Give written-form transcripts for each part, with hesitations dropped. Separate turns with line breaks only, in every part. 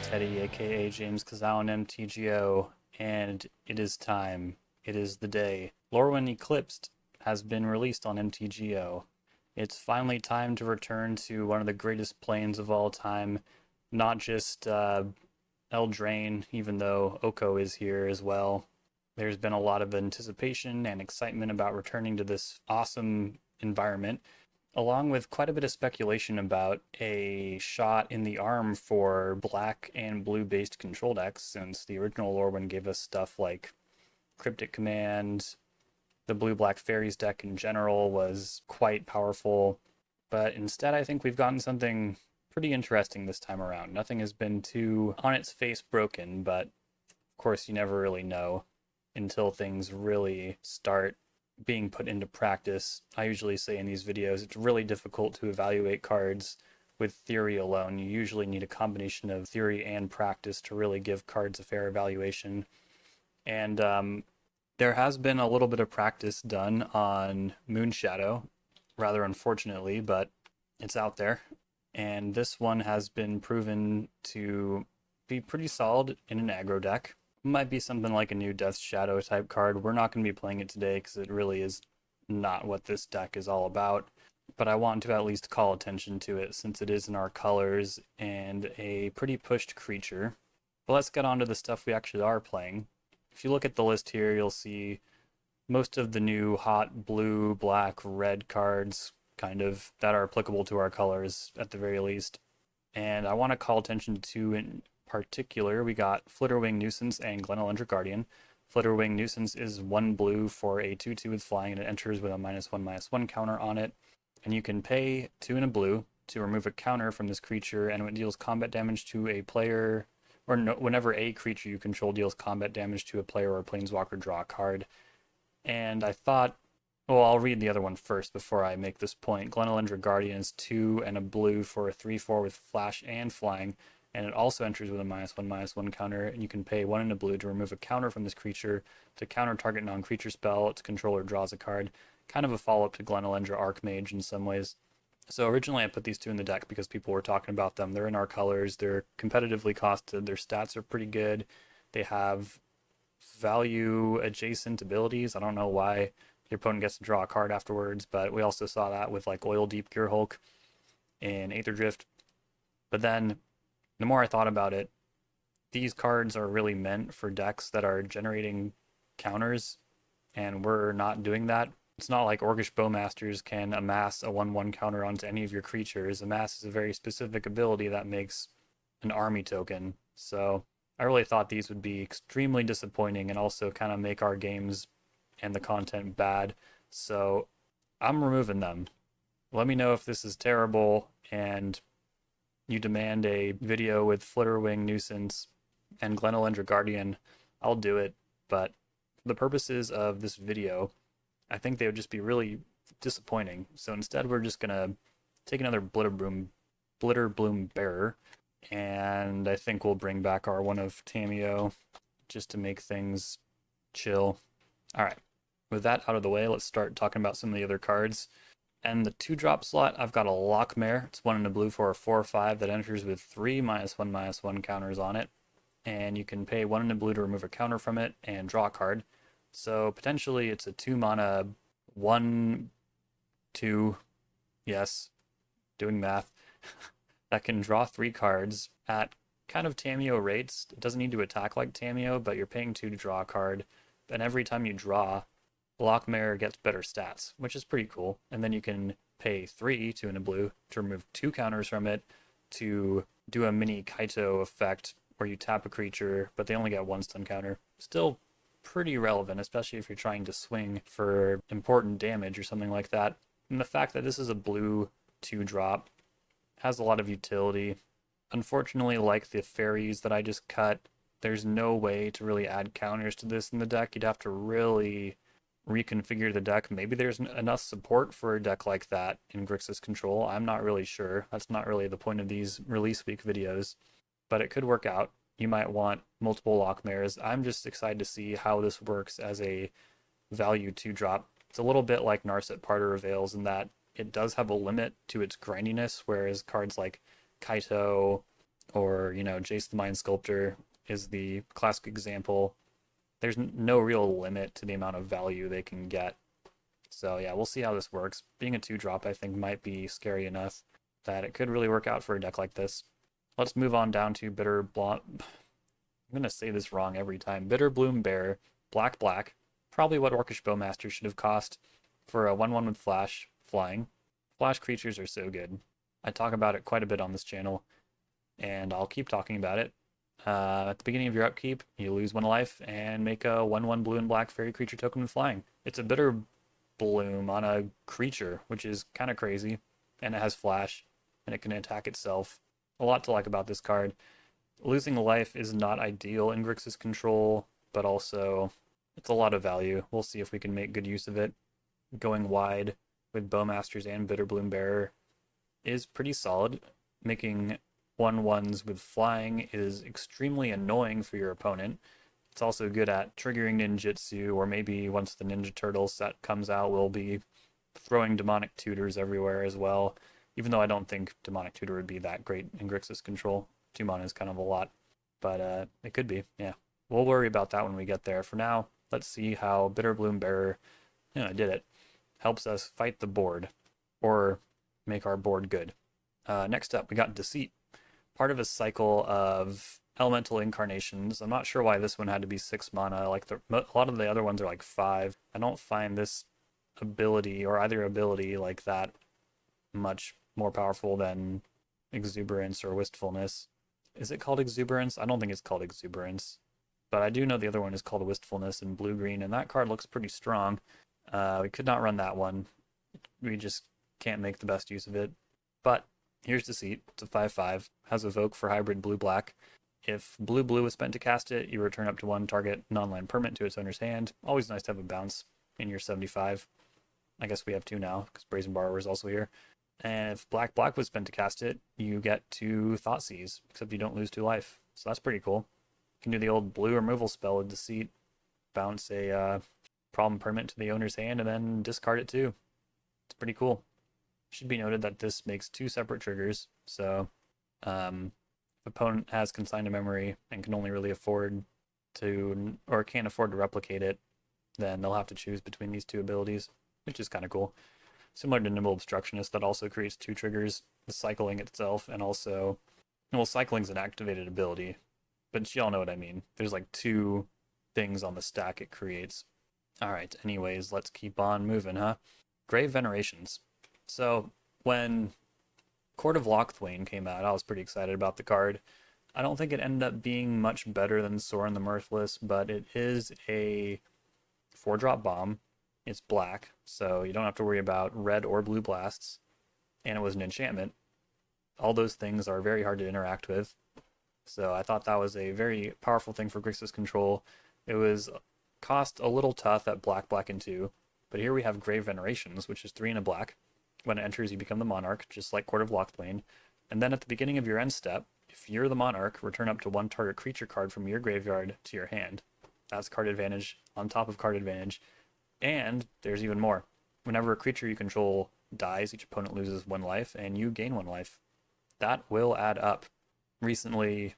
Teddy, aka JamesKisau on MTGO, and it is time. It is the day. Lorwyn Eclipsed has been released on MTGO. It's finally time to return to one of the greatest planes of all time, not just Eldraine, even though Oko is here as well. There's been a lot of anticipation and excitement about returning to this awesome environment, along with quite a bit of speculation about a shot in the arm for black and blue based control decks, since the original Lorwyn gave us stuff like Cryptic Command. The blue black fairies deck in general was quite powerful, but instead I think we've gotten something pretty interesting this time around. Nothing has been too on its face broken, but of course you never really know until things really start being put into practice. I usually say in these videos it's really difficult to evaluate cards with theory alone. You usually need a combination of theory and practice to really give cards a fair evaluation. And there has been a little bit of practice done on Moonshadow, rather unfortunately, but it's out there. And this one has been proven to be pretty solid in an aggro deck. Might be something like a new Death Shadow type card. We're not going to be playing it today because it really is not what this deck is all about. But I want to at least call attention to it since it is in our colors and a pretty pushed creature. But let's get on to the stuff we actually are playing. If you look at the list here, you'll see most of the new hot blue, black, red cards kind of that are applicable to our colors at the very least. And I want to call attention to in particular, we got Flitterwing Nuisance and Glenelendra Guardian. Flitterwing Nuisance is 1 blue for a 2/2 with flying, and it enters with a -1/-1 counter on it. And you can pay 2 and a blue to remove a counter from this creature, and when it deals combat damage to a player, or no, whenever a creature you control deals combat damage to a player or a planeswalker, draw a card. And I thought, well, I'll read the other one first before I make this point. Glenelendra Guardian is 2 and a blue for a 3/4 with flash and flying, and it also enters with a -1/-1 counter, and you can pay 1 and a blue to remove a counter from this creature to counter target non-creature spell. Its controller draws a card. Kind of a follow-up to Glenelendra Archmage in some ways. So originally I put these two in the deck because people were talking about them. They're in our colors, they're competitively costed, their stats are pretty good, they have value adjacent abilities. I don't know why your opponent gets to draw a card afterwards, but we also saw that with like Oil Deep Gear Hulk and Aether Drift. But then the more I thought about it, these cards are really meant for decks that are generating counters, and we're not doing that. It's not like Orcish Bowmasters can amass a 1/1 counter onto any of your creatures. Amass is a very specific ability that makes an army token. So I really thought these would be extremely disappointing and also kind of make our games and the content bad. So I'm removing them. Let me know if this is terrible and you demand a video with Flitterwing Nuisance and Glenelendra Guardian. I'll do it, but for the purposes of this video, I think they would just be really disappointing. So instead, we're just gonna take another Blitterbloom Bearer, and I think we'll bring back our one of Tamiyo just to make things chill. All right, with that out of the way, let's start talking about some of the other cards. And the 2-drop slot, I've got a Lockmare. It's 1 in a blue for a 4/5 that enters with 3 -1/-1 counters on it. And you can pay 1 in a blue to remove a counter from it and draw a card. So potentially it's a 2-mana 1/2, yes, doing math, that can draw 3 cards at kind of Tamiyo rates. It doesn't need to attack like Tamiyo, but you're paying 2 to draw a card. And every time you draw, Lockmare gets better stats, which is pretty cool. And then you can pay 3, 2 in a blue, to remove 2 counters from it to do a mini Kaito effect where you tap a creature, but they only get 1 stun counter. Still pretty relevant, especially if you're trying to swing for important damage or something like that. And the fact that this is a blue 2-drop has a lot of utility. Unfortunately, like the fairies that I just cut, there's no way to really add counters to this in the deck. You'd have to really reconfigure the deck. Maybe there's enough support for a deck like that in Grixis Control. I'm not really sure. That's not really the point of these release week videos, but it could work out. You might want multiple Lockmares. I'm just excited to see how this works as a value 2-drop. It's a little bit like Narset Parter of Veils in that it does have a limit to its grindiness, whereas cards like Kaito or, Jace the Mind Sculptor is the classic example. There's no real limit to the amount of value they can get. So yeah, we'll see how this works. Being a 2-drop, I think, might be scary enough that it could really work out for a deck like this. Let's move on down to Bitter Blonde. I'm going to say this wrong every time. Bitter Bloom Bear, black, black. Probably what Orcish Bowmaster should have cost for a 1/1 with Flash, flying. Flash creatures are so good. I talk about it quite a bit on this channel, and I'll keep talking about it. At the beginning of your upkeep, you lose 1 life and make a 1/1 blue and black fairy creature token with flying. It's a Bitter Bloom on a creature, which is kind of crazy, and it has Flash, and it can attack itself. A lot to like about this card. Losing life is not ideal in Grixis Control, but also it's a lot of value. We'll see if we can make good use of it. Going wide with Bowmasters and Bitter Bloom Bearer is pretty solid. Making 1/1s with flying is extremely annoying for your opponent. It's also good at triggering ninjutsu, or maybe once the Ninja Turtle set comes out, we'll be throwing Demonic Tutors everywhere as well. Even though I don't think Demonic Tutor would be that great in Grixis Control. 2 mana is kind of a lot, but it could be, yeah. We'll worry about that when we get there. For now, let's see how Bitter Bloom Bearer, I did it, helps us fight the board, or make our board good. Next up, we got Deceit. Part of a cycle of elemental incarnations. I'm not sure why this one had to be 6 mana. Like a lot of the other ones are like 5. I don't find this ability, or either ability, like that much more powerful than Exuberance or Wistfulness. Is it called Exuberance? I don't think it's called Exuberance, but I do know the other one is called Wistfulness in blue-green, and that card looks pretty strong. We could not run that one. We just can't make the best use of it. But here's Deceit. It's a 5/5. Has Evoke for hybrid blue-black. If blue-blue is spent to cast it, you return up to 1 target non-land permanent to its owner's hand. Always nice to have a bounce in your 75. I guess we have 2 now, because Brazen Borrower is also here. And if black was spent to cast it, you get 2 Thoughtseize, except you don't lose 2 life. So that's pretty cool. You can do the old blue removal spell with Deceit, bounce a problem permanent to the owner's hand, and then discard it too. It's pretty cool. Should be noted that this makes 2 separate triggers, so if opponent has consigned to memory and can only really afford to, or can't afford to replicate it, then they'll have to choose between these 2 abilities, which is kind of cool. Similar to Nimble Obstructionist, that also creates 2 triggers, the cycling itself, and also, well, cycling's an activated ability, but y'all know what I mean. There's like 2 things on the stack it creates. Alright, anyways, let's keep on moving, huh? Grave Venerations. So, when Court of Lochthwain came out, I was pretty excited about the card. I don't think it ended up being much better than Sorin the Mirthless, but it is a 4-drop bomb. It's black, so you don't have to worry about red or blue blasts, and it was an enchantment. All those things are very hard to interact with, so I thought that was a very powerful thing for Grixis Control. It was cost a little tough at black, and 2, but here we have Grave Venerations, which is 3 and a black. When it enters, you become the Monarch, just like Court of Lochthwain, and then at the beginning of your end step, if you're the Monarch, return up to 1 target creature card from your graveyard to your hand. That's card advantage on top of card advantage. And there's even more. Whenever a creature you control dies, each opponent loses 1 life, and you gain 1 life. That will add up. Recently,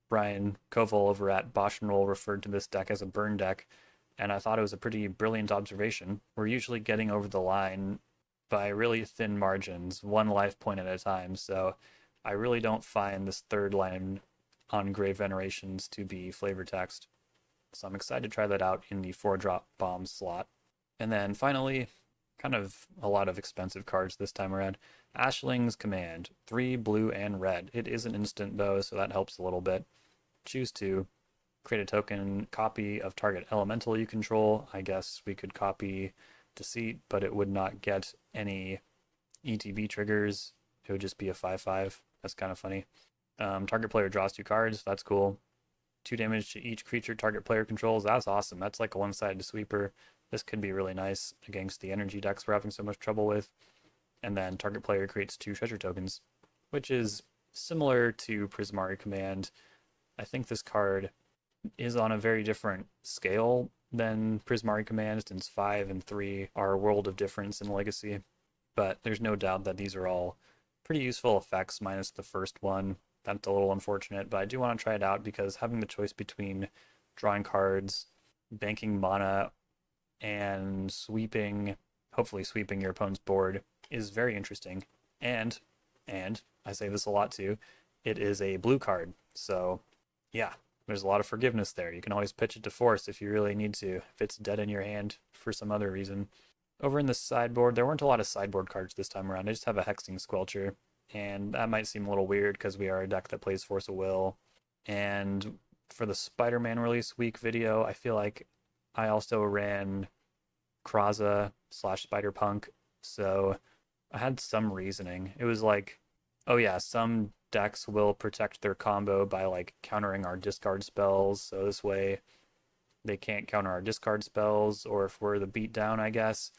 Brian Koval over at Bosch and Roll referred to this deck as a burn deck, and I thought it was a pretty brilliant observation. We're usually getting over the line by really thin margins, 1 life point at a time, so I really don't find this 3rd line on Grave Venerations to be flavor text. So I'm excited to try that out in the 4-drop bomb slot. And then finally, kind of a lot of expensive cards this time around. Ashling's Command, 3 blue and red. It is an instant though, so that helps a little bit. Choose to create a token copy of target elemental you control. I guess we could copy Deceit, but it would not get any ETB triggers. It would just be a 5/5. That's kind of funny. Target player draws 2 cards. That's cool. 2 damage to each creature target player controls. That's awesome. That's like a 1-sided sweeper. This could be really nice against the energy decks we're having so much trouble with. And then target player creates 2 treasure tokens, which is similar to Prismari Command. I think this card is on a very different scale than Prismari Command, since 5 and 3 are a world of difference in Legacy. But there's no doubt that these are all pretty useful effects, minus the first one. That's a little unfortunate, but I do want to try it out because having the choice between drawing cards, banking mana, and sweeping, hopefully sweeping your opponent's board is very interesting. And I say this a lot too, it is a blue card. So yeah, there's a lot of forgiveness there. You can always pitch it to force if you really need to, if it's dead in your hand for some other reason. Over in the sideboard, there weren't a lot of sideboard cards this time around. I just have a Hexing Squelcher, and that might seem a little weird because we are a deck that plays Force of Will. And for the Spider-Man release week video, I feel like I also ran Kraza / Spider-Punk, so I had some reasoning. It was like, oh yeah, some decks will protect their combo by like countering our discard spells, so this way they can't counter our discard spells, or if we're the beatdown, I guess,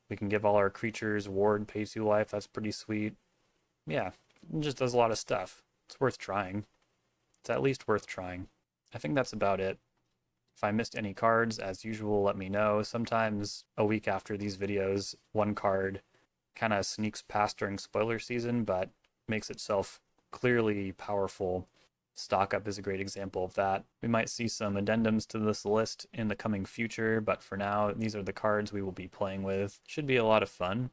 we can give all our creatures ward, pay 2 life. That's pretty sweet. Yeah, it just does a lot of stuff. It's worth trying. It's at least worth trying. I think that's about it. If I missed any cards, as usual, let me know. Sometimes a week after these videos, one card kind of sneaks past during spoiler season, but makes itself clearly powerful. Stock Up is a great example of that. We might see some addendums to this list in the coming future, but for now, these are the cards we will be playing with. Should be a lot of fun.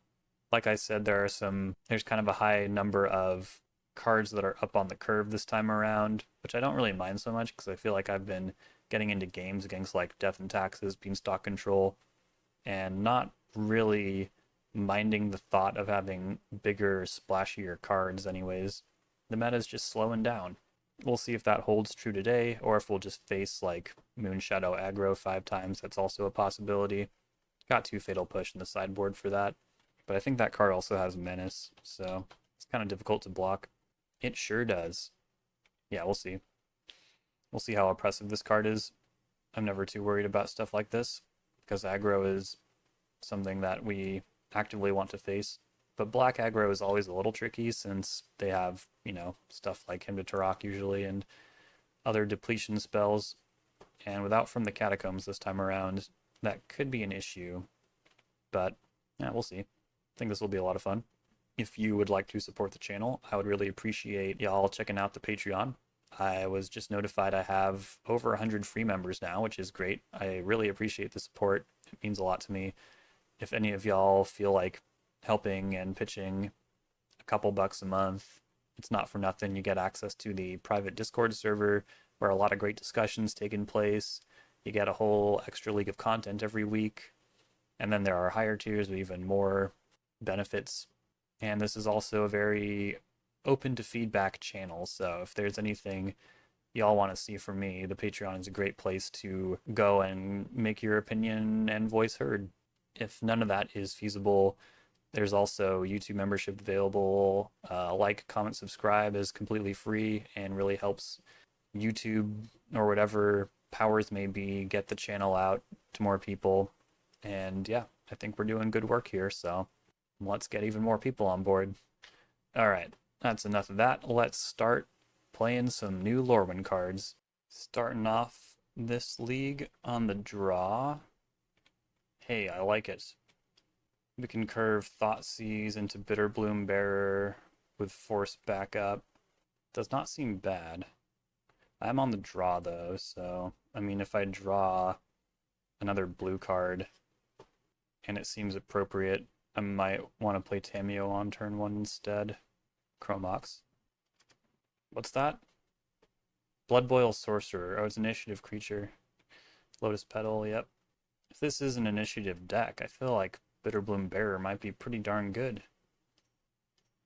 Like I said, there's kind of a high number of cards that are up on the curve this time around, which I don't really mind so much because I feel like I've been getting into games against like Death and Taxes, Beanstalk Control, and not really minding the thought of having bigger, splashier cards anyways. The meta is just slowing down. We'll see if that holds true today, or if we'll just face like Moonshadow aggro 5 times. That's also a possibility. Got 2 Fatal Push in the sideboard for that. But I think that card also has Menace, so it's kind of difficult to block. It sure does. Yeah, we'll see. We'll see how oppressive this card is. I'm never too worried about stuff like this, because aggro is something that we actively want to face. But black aggro is always a little tricky since they have, stuff like Hymn to Turok usually and other depletion spells. And without From the Catacombs this time around, that could be an issue. But yeah, we'll see. I think this will be a lot of fun. If you would like to support the channel, I would really appreciate y'all checking out the Patreon. I was just notified I have over 100 free members now, which is great. I really appreciate the support. It means a lot to me. If any of y'all feel like helping and pitching a couple bucks a month, it's not for nothing. You get access to the private Discord server where a lot of great discussions taking place. You get a whole extra league of content every week. And then there are higher tiers with even more benefits. And this is also a very open to feedback channel. So if there's anything y'all want to see from me, the Patreon is a great place to go and make your opinion and voice heard. If none of that is feasible, there's also YouTube membership available. Like, comment, subscribe is completely free and really helps YouTube or whatever powers may be get the channel out to more people. And yeah, I think we're doing good work here, so let's get even more people on board. All right, that's enough of that. Let's start playing some new Lorwyn cards. Starting off this league on the draw. Hey, I like it. We can curve Thoughtseize into Bitterbloom Bearer with Force backup. Does not seem bad. I'm on the draw though, so I mean if I draw another blue card and it seems appropriate, I might want to play Tamiyo on turn 1 instead. Chromox. What's that? Bloodboil Sorcerer. Oh, it's an initiative creature. Lotus Petal, yep. If this is an initiative deck, I feel like Bitterbloom Bearer might be pretty darn good.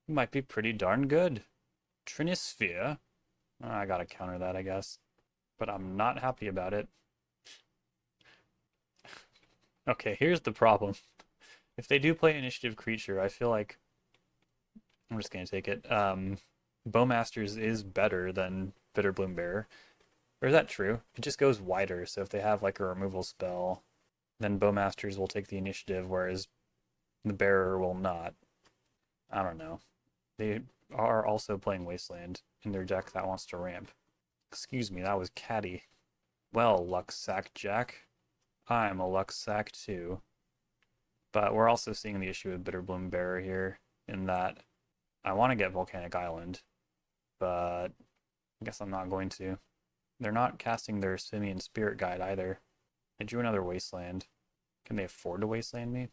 It might be pretty darn good. Trinisphere? Oh, I gotta counter that, I guess. But I'm not happy about it. Okay, here's the problem. If they do play initiative creature, I feel like I'm just gonna take it. Bowmasters is better than Bitterbloom Bearer. Or is that true? It just goes wider, so if they have like a removal spell, then Bowmasters will take the initiative, whereas the Bearer will not. I don't know. They are also playing Wasteland in their deck that wants to ramp. Excuse me, that was catty. Well, Lucksack Jack. I'm a Lucksack too. But we're also seeing the issue with Bitterbloom Bearer here, in that I want to get Volcanic Island, but I guess I'm not going to. They're not casting their Simian Spirit Guide either. They drew another Wasteland. Can they afford to Wasteland me?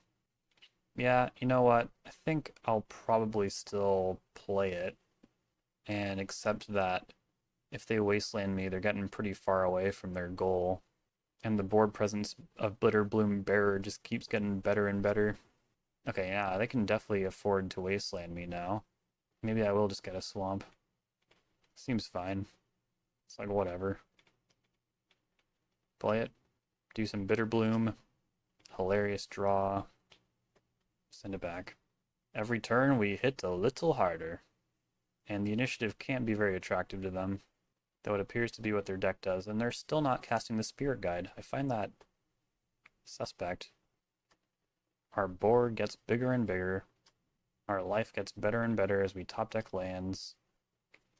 Yeah, you know what? I think I'll probably still play it and accept that if they Wasteland me, they're getting pretty far away from their goal. And the board presence of Blitterbloom Bearer just keeps getting better and better. Okay, yeah, they can definitely afford to Wasteland me now. Maybe I will just get a Swamp. Seems fine. It's like, whatever. Play it. Do some Bitterbloom. Hilarious draw. Send it back. Every turn we hit a little harder. And the initiative can't be very attractive to them, though it appears to be what their deck does, and they're still not casting the Spirit Guide. I find that suspect. Our board gets bigger and bigger. Our life gets better and better as we top deck lands.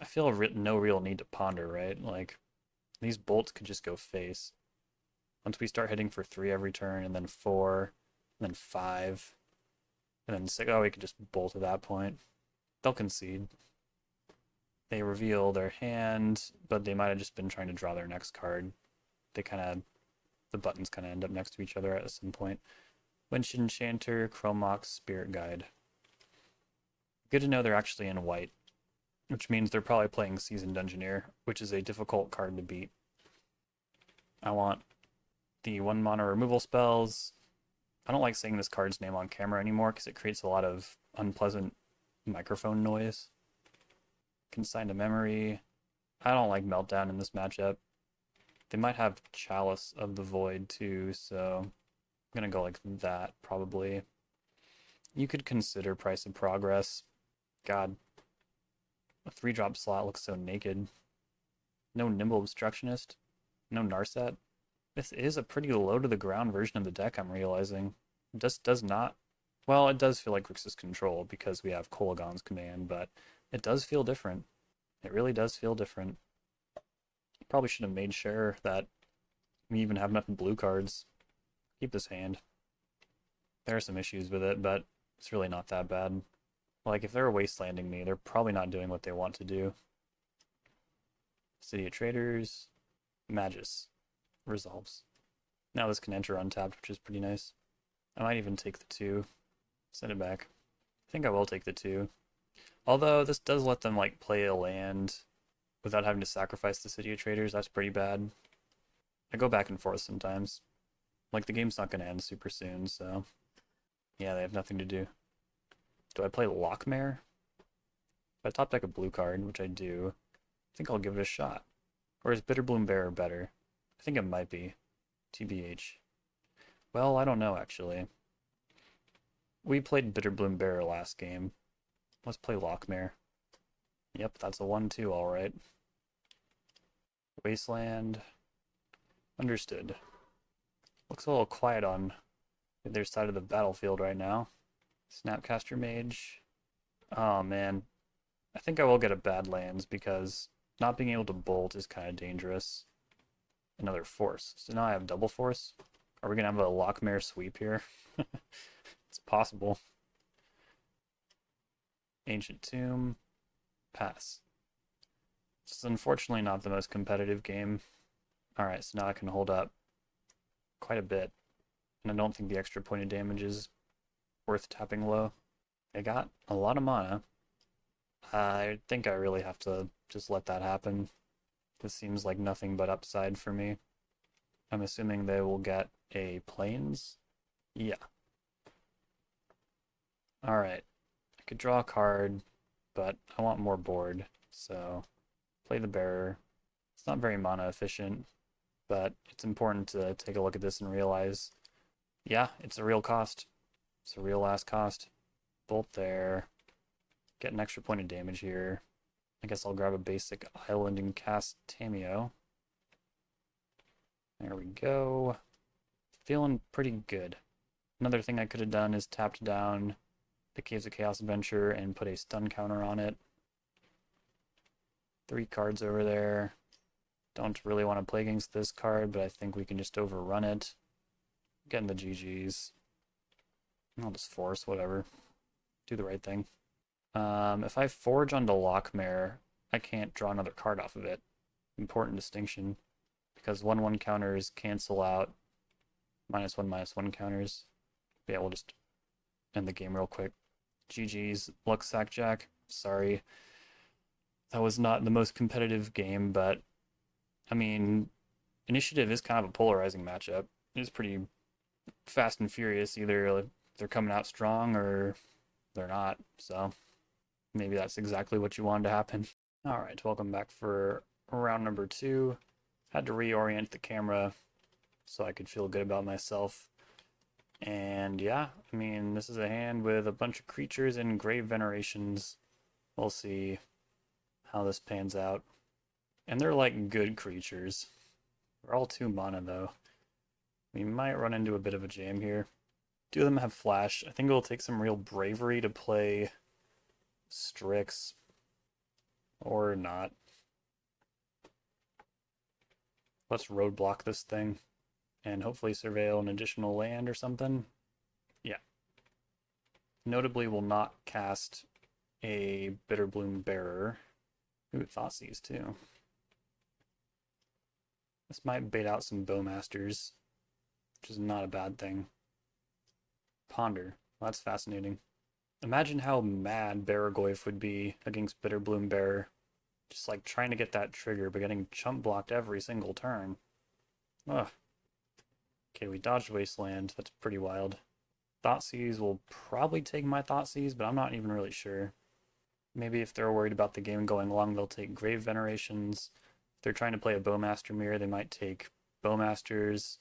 I feel no real need to ponder, right? Like, these bolts could just go face. Once we start hitting for 3 every turn, and then 4, and then 5, and then 6, oh, we could just bolt at that point. They'll concede. They reveal their hand, but they might have just been trying to draw their next card. They kind of, the buttons kind of end up next to each other at some point. Winch Enchanter, Chromox, Spirit Guide. Good to know they're actually in white, which means they're probably playing Seasoned Engineer, which is a difficult card to beat. I want the 1 mana removal spells. I don't like saying this card's name on camera anymore because it creates a lot of unpleasant microphone noise. Consign to Memory. I don't like Meltdown in this matchup. They might have Chalice of the Void too, so I'm gonna go like that probably. You could consider Price of Progress. God, a 3-drop slot looks so naked. No Nimble Obstructionist. No Narset. This is a pretty low to the ground version of the deck, I'm realizing. It just does not... Well, it does feel like Grixis Control because we have Kolagon's command, but it does feel different. It really does feel different. Probably should have made sure that we even have enough blue cards. Keep this hand. There are some issues with it, but it's really not that bad. Like, if they're wastelanding me, they're probably not doing what they want to do. City of Traders. Magus. Resolves. Now this can enter untapped, which is pretty nice. I might even take the 2. Send it back. I think I will take the 2. Although this does let them like play a land without having to sacrifice the City of Traders. That's pretty bad. I go back and forth sometimes. Like, the game's not going to end super soon, so yeah, they have nothing to do. Do I play Lockmare? If I top deck a blue card, which I do, I think I'll give it a shot. Or is Bitterbloom Bearer better? I think it might be. TBH. Well, I don't know, actually. We played Bitterbloom Bearer last game. Let's play Lockmare. Yep, that's a 1-2, alright. Wasteland. Understood. Looks a little quiet on their side of the battlefield right now. Snapcaster Mage. Oh, man. I think I will get a bad lands because not being able to bolt is kind of dangerous. Another force. So now I have double force. Are we going to have a Lockmare sweep here? It's possible. Ancient Tomb. Pass. This is unfortunately not the most competitive game. Alright, so now I can hold up quite a bit. And I don't think the extra point of damage is worth tapping low. I got a lot of mana. I think I really have to just let that happen. This seems like nothing but upside for me. I'm assuming they will get a Plains? Yeah. Alright. I could draw a card, but I want more board, so play the Bearer. It's not very mana efficient, but it's important to take a look at this and realize, yeah, it's a real cost. It's a real ass cost. Bolt there. Get an extra point of damage here. I guess I'll grab a basic island and cast Tameo. There we go. Feeling pretty good. Another thing I could have done is tapped down the Caves of Chaos Adventure and put a stun counter on it. 3 cards over there. Don't really want to play against this card, but I think we can just overrun it. Get in the GGs. I'll just force, whatever. Do the right thing. If I forge onto Lockmare, I can't draw another card off of it. Important distinction. Because 1/1 counters cancel out -1/-1 counters. But yeah, we'll just end the game real quick. GG's, Luck Sack Jack. Sorry. That was not the most competitive game, but I mean, Initiative is kind of a polarizing matchup. It's pretty fast and furious. Either they're coming out strong or they're not. So maybe that's exactly what you wanted to happen. All right, welcome back for round number 2. Had to reorient the camera so I could feel good about myself. And yeah, I mean, this is a hand with a bunch of creatures and grave venerations. We'll see how this pans out. And they're like good creatures. They're all 2 mana though. We might run into a bit of a jam here. 2 of them have flash. I think it'll take some real bravery to play Strix. Or not. Let's roadblock this thing. And hopefully surveil an additional land or something. Yeah. Notably will not cast a Bitterbloom Bearer. Ooh, Thoughtseize too. This might bait out some Bowmasters, which is not a bad thing. Ponder. Well, that's fascinating. Imagine how mad Baragoyf would be against Bitterbloom Bearer. Just like trying to get that trigger, but getting chump blocked every single turn. Ugh. Okay, we dodged Wasteland. That's pretty wild. Thoughtseize will probably take my Thoughtseize, but I'm not even really sure. Maybe if they're worried about the game going long, they'll take Grave Venerations. If they're trying to play a Bowmaster Mirror, they might take Bowmasters.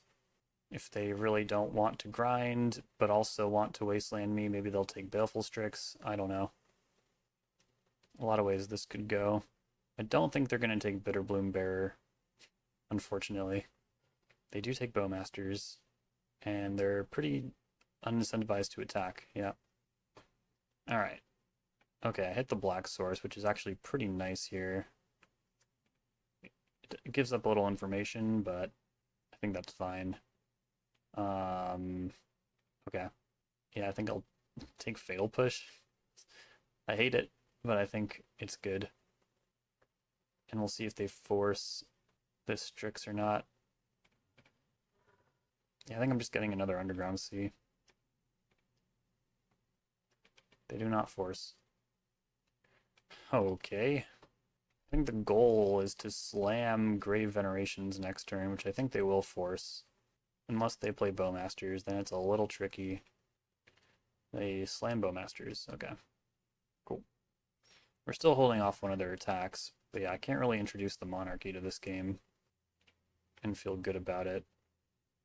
If they really don't want to grind, but also want to Wasteland me, maybe they'll take Baleful Strix. I don't know. A lot of ways this could go. I don't think they're going to take Bitterbloom Bearer, unfortunately. They do take Bowmasters, and they're pretty unincentivized to attack, yeah. Alright. Okay, I hit the Black Source, which is actually pretty nice here. It gives up a little information, but I think that's fine. Okay. Yeah, I think I'll take Fatal Push. I hate it, but I think it's good. And we'll see if they force this Strix or not. Yeah, I think I'm just getting another Underground Sea. They do not force. Okay. I think the goal is to slam Grave Venerations next turn, which I think they will force. Unless they play Bowmasters, then it's a little tricky. They slam Bowmasters. Okay. Cool. We're still holding off one of their attacks, but yeah, I can't really introduce the Monarchy to this game and feel good about it.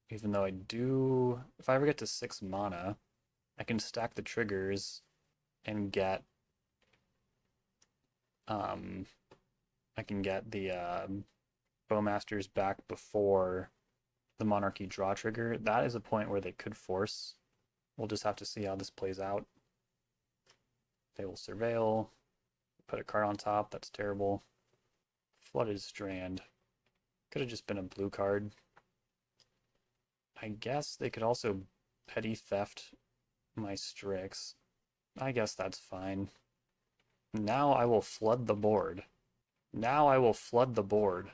Even though I do... If I ever get to 6 mana, I can stack the triggers and get... I can get the Bowmasters back before the Monarchy draw trigger. That is a point where they could force. We'll just have to see how this plays out. They will surveil. Put a card on top. That's terrible. Flooded Strand. Could have just been a blue card. I guess they could also Petty Theft my Strix. I guess that's fine. Now I will flood the board. Now I will flood the board.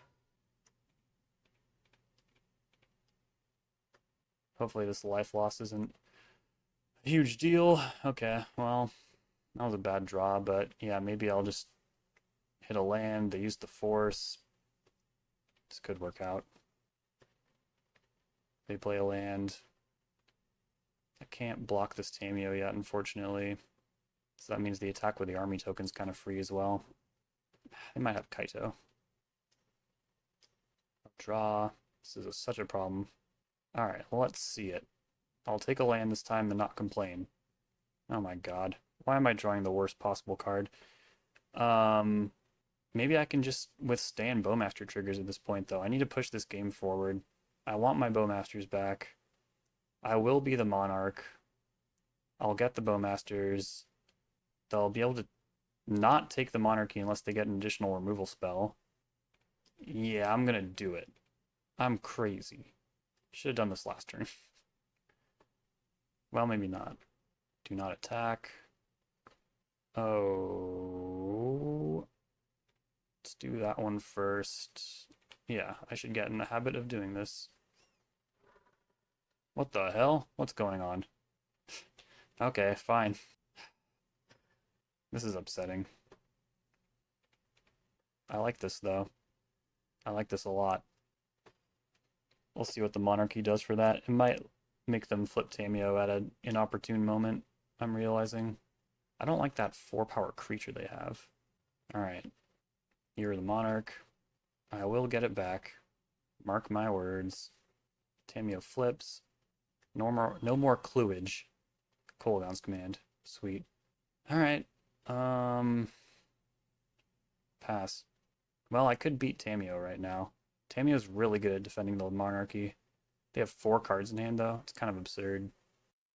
Hopefully this life loss isn't a huge deal. Okay, well, that was a bad draw, but yeah, maybe I'll just hit a land. They used the force. This could work out. They play a land. I can't block this Tameo yet, unfortunately. So that means the attack with the army token's kind of free as well. They might have Kaito. Draw. This is such a problem. Alright, let's see it. I'll take a land this time and not complain. Oh my god. Why am I drawing the worst possible card? Maybe I can just withstand Bowmaster triggers at this point, though. I need to push this game forward. I want my Bowmasters back. I will be the Monarch. I'll get the Bowmasters. They'll be able to not take the Monarchy unless they get an additional removal spell. Yeah, I'm gonna do it. I'm crazy. Should have done this last turn. Well, maybe not. Do not attack. Oh. Let's do that one first. Yeah, I should get in the habit of doing this. What the hell? What's going on? Okay, fine. This is upsetting. I like this, though. I like this a lot. We'll see what the Monarchy does for that. It might make them flip Tameo at an inopportune moment, I'm realizing. I don't like that 4-power creature they have. Alright. You're the Monarch. I will get it back. Mark my words. Tameo flips. No more Cluage. Kolaghan's command. Sweet. Alright. Pass. Well, I could beat Tameo right now. Tameo's really good at defending the Monarchy. They have 4 cards in hand, though. It's kind of absurd.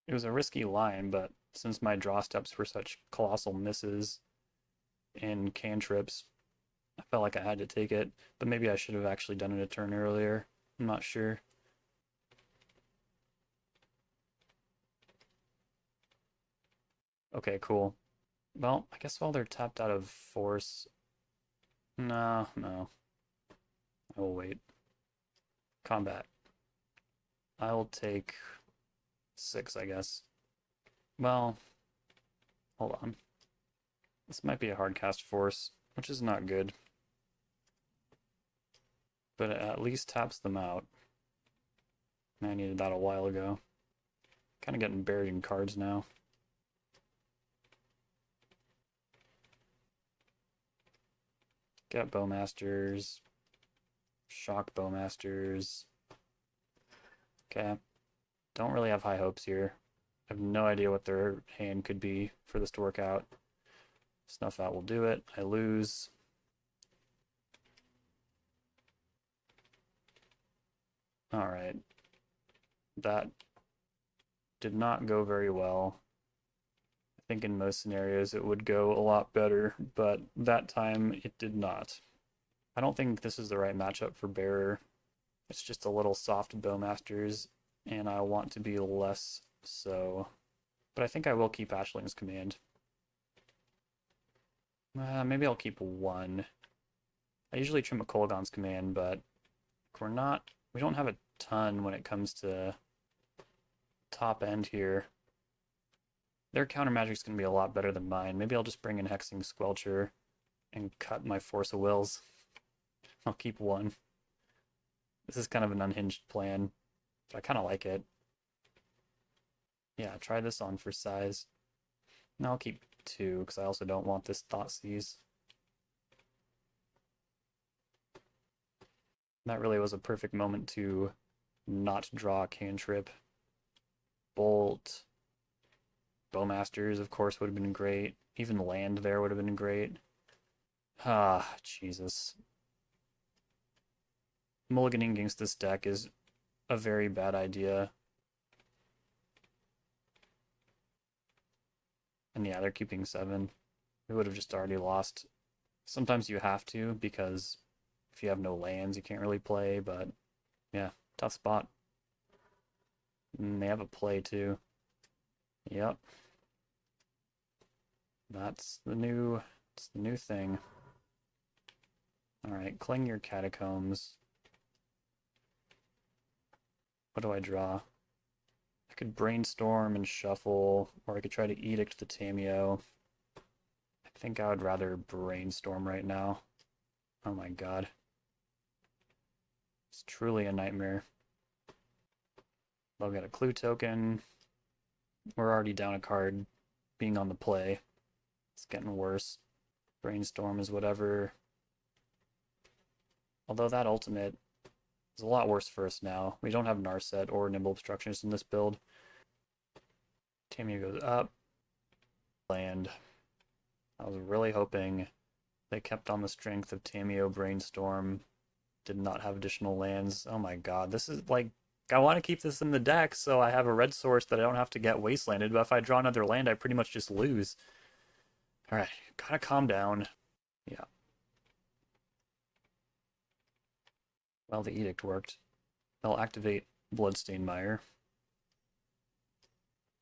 It was a risky line, but since my draw steps were such colossal misses in cantrips, I felt like I had to take it. But maybe I should have actually done it a turn earlier. I'm not sure. Okay, cool. Well, I guess while they're tapped out of force... No. I will wait. Combat. I will take 6, I guess. Well, hold on. This might be a hard cast force, which is not good. But it at least taps them out. I needed that a while ago. Kind of getting buried in cards now. Get Bowmasters. Shock Bowmasters. Okay. Don't really have high hopes here. I have no idea what their hand could be for this to work out. Snuff Out will do it. I lose. Alright. That did not go very well. I think in most scenarios it would go a lot better, but that time it did not. I don't think this is the right matchup for Bearer. It's just a little soft Bowmasters, and I want to be less so. But I think I will keep Ashling's command. Maybe I'll keep 1. I usually trim a Kolaghan's command, but we don't have a ton when it comes to top end here. Their counter magic's going to be a lot better than mine. Maybe I'll just bring in Hexing Squelcher and cut my Force of Wills. I'll keep 1. This is kind of an unhinged plan, but I kind of like it. Yeah, try this on for size. No, I'll keep 2, because I also don't want this Thoughtseize. That really was a perfect moment to not draw a cantrip. Bolt. Bowmasters, of course, would have been great. Even land there would have been great. Ah, Jesus. Mulliganing against this deck is a very bad idea. And yeah, they're keeping 7. We would have just already lost. Sometimes you have to, because if you have no lands, you can't really play, but yeah, tough spot. And they have a play too. Yep. It's the new thing. Alright, cling your Catacombs. What do I draw? I could Brainstorm and Shuffle, or I could try to Edict the Tameo. I think I would rather Brainstorm right now. Oh my god. It's truly a nightmare. They'll get a clue token. We're already down a card being on the play. It's getting worse. Brainstorm is whatever. Although that ultimate is a lot worse for us now. We don't have Narset or Nimble Obstructionist in this build. Tameo goes up. Land. I was really hoping they kept on the strength of Tameo Brainstorm. Did not have additional lands. Oh my god, this is like... I want to keep this in the deck so I have a red source that I don't have to get wastelanded, but if I draw another land, I pretty much just lose. Alright, gotta calm down. Yeah. Well, the Edict worked. They'll activate Bloodstained Mire.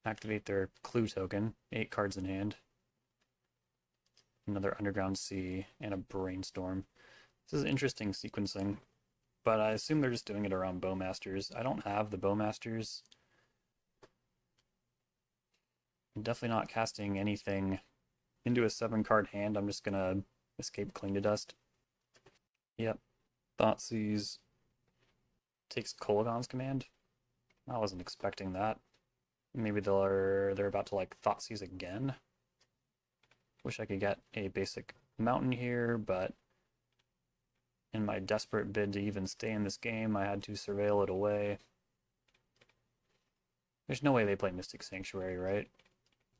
Activate their clue token. 8 cards in hand. Another Underground Sea and a Brainstorm. This is interesting sequencing, but I assume they're just doing it around Bowmasters. I don't have the Bowmasters. I'm definitely not casting anything into a 7-card hand. I'm just gonna escape Cling to Dust. Yep. Thoughtseize takes Kolaghan's command. I wasn't expecting that. Maybe they're about to like Thoughtseize again. Wish I could get a basic mountain here, but in my desperate bid to even stay in this game, I had to surveil it away. There's no way they play Mystic Sanctuary, right?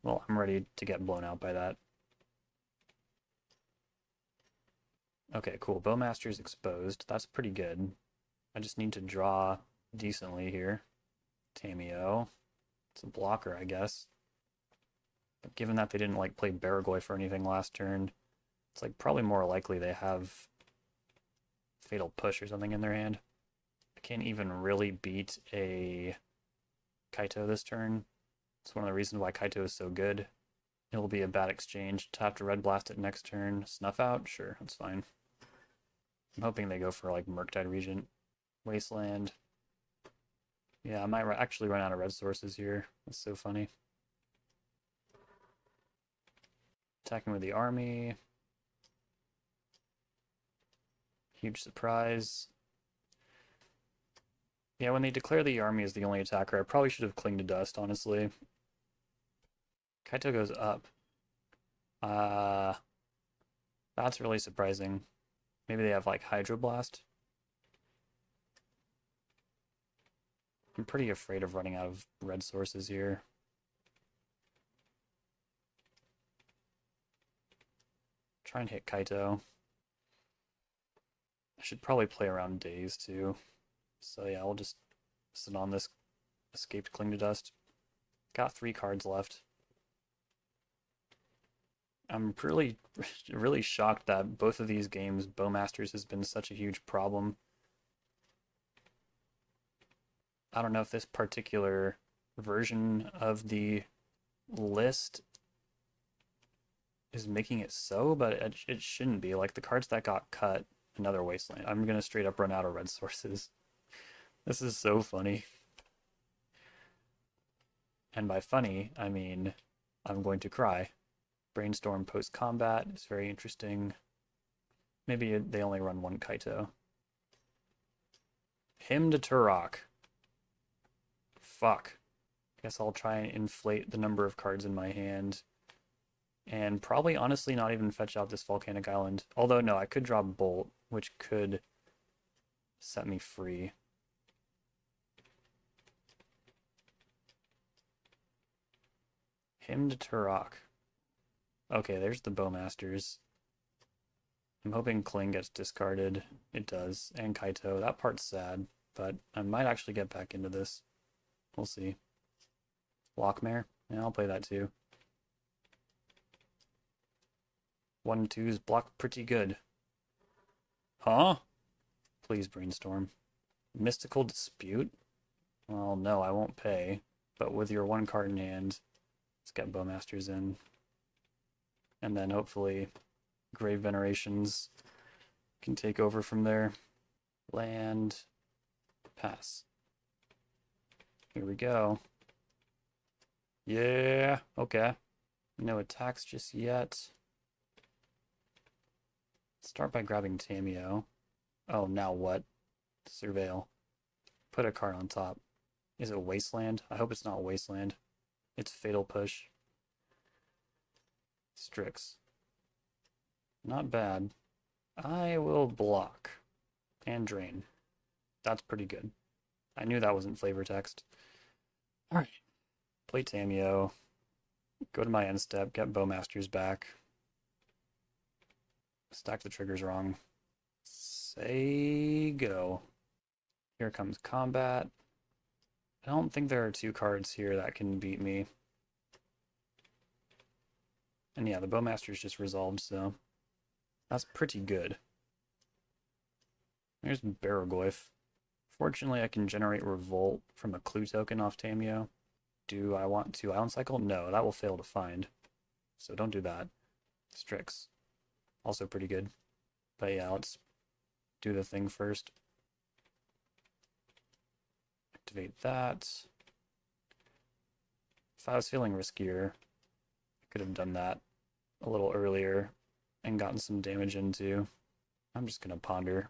Well, I'm ready to get blown out by that. Okay, cool. Bowmaster's exposed. That's pretty good. I just need to draw decently here. Tamiyo. It's a blocker, I guess. But given that they didn't like play Baragoi for anything last turn, it's like probably more likely they have Fatal Push or something in their hand. I can't even really beat a Kaito this turn. It's one of the reasons why Kaito is so good. It'll be a bad exchange to have to Red Blast it next turn. Snuff out? Sure, that's fine. I'm hoping they go for like Murktide Regent. Wasteland. Yeah, I might actually run out of red sources here. That's so funny. Attacking with the army. Huge surprise. Yeah, when they declare the army as the only attacker, I probably should have Cling to Dust, honestly. Kaito goes up. That's really surprising. Maybe they have like Hydroblast. I'm pretty afraid of running out of red sources here. Try and hit Kaito. I should probably play around Daze too. So yeah, we'll just sit on this escaped Cling to Dust. Got 3 cards left. I'm really, really shocked that both of these games, Bowmasters has been such a huge problem. I don't know if this particular version of the list is making it so, but it shouldn't be. Like the cards that got cut, another Wasteland. I'm gonna straight up run out of red sources. This is so funny. And by funny, I mean I'm going to cry. Brainstorm post-combat is very interesting. Maybe they only run 1 Kaito. Hymn to Turok. Fuck. Guess I'll try and inflate the number of cards in my hand. And probably honestly not even fetch out this Volcanic Island. Although no, I could draw Bolt, which could set me free. Hymn to Turok. Okay, there's the Bowmasters. I'm hoping Cling gets discarded. It does. And Kaito. That part's sad, but I might actually get back into this. We'll see. Lockmare? Yeah, I'll play that too. 1/2s block pretty good. Huh? Please, Brainstorm. Mystical Dispute? Well, no, I won't pay. But with your 1 card in hand, let's get Bowmasters in. And then hopefully Grave Venerations can take over from there. Land. Pass. Here we go. Yeah, okay. No attacks just yet. Start by grabbing Tamiyo. Oh, now what? Surveil. Put a card on top. Is it Wasteland? I hope it's not Wasteland. It's Fatal Push. Strix. Not bad. I will block. And drain. That's pretty good. I knew that wasn't flavor text. Alright. Play Tamiyo. Go to my end step, get Bowmasters back. Stack the triggers wrong. Say go. Here comes combat. I don't think there are 2 cards here that can beat me. And yeah, the Bowmaster's just resolved, so that's pretty good. There's Baragoi. Fortunately, I can generate Revolt from a clue token off Tamiyo. Do I want to Island Cycle? No, that will fail to find. So don't do that. Strix. Also pretty good. But yeah, let's do the thing first. Activate that. If I was feeling riskier, I could have done that a little earlier and gotten some damage into. I'm just gonna ponder.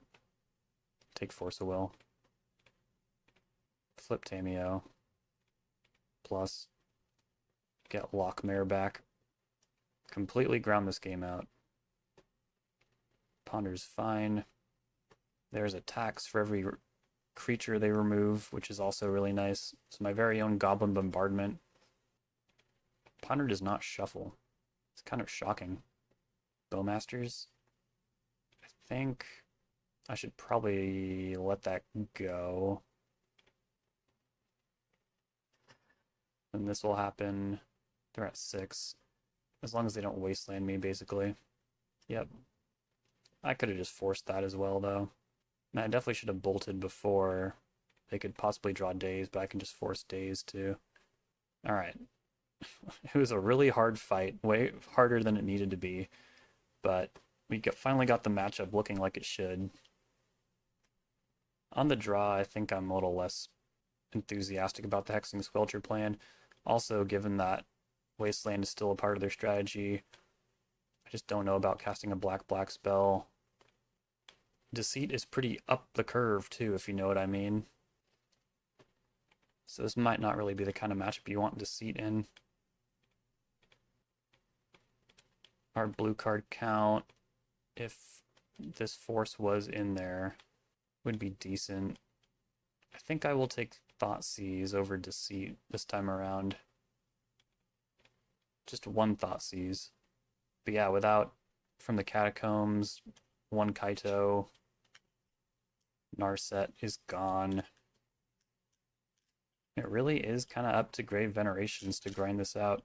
Take Force of Will. Flip Tameo. Plus. Get Lockmare back. Completely ground this game out. Ponder's fine. There's attacks for every creature they remove, which is also really nice. So my very own Goblin Bombardment. Ponder does not shuffle. It's kind of shocking. Bowmasters. I think I should probably let that go. And this will happen. They're at 6. As long as they don't wasteland me, basically. Yep. I could have just forced that as well, though. And I definitely should have bolted before they could possibly draw Daze, but I can just force Daze too. Alright. It was a really hard fight, way harder than it needed to be, but we finally got the matchup looking like it should. On the draw, I think I'm a little less enthusiastic about the Hexing Squelcher plan. Also, given that Wasteland is still a part of their strategy, I just don't know about casting a black spell. Deceit is pretty up the curve too, if you know what I mean. So this might not really be the kind of matchup you want Deceit in. Our blue card count, if this Force was in there, would be decent. I think I will take Thoughtseize over Deceit this time around. Just one Thoughtseize. But yeah, without from the Catacombs, one Kaito, Narset is gone. It really is kind of up to Grave Venerations to grind this out.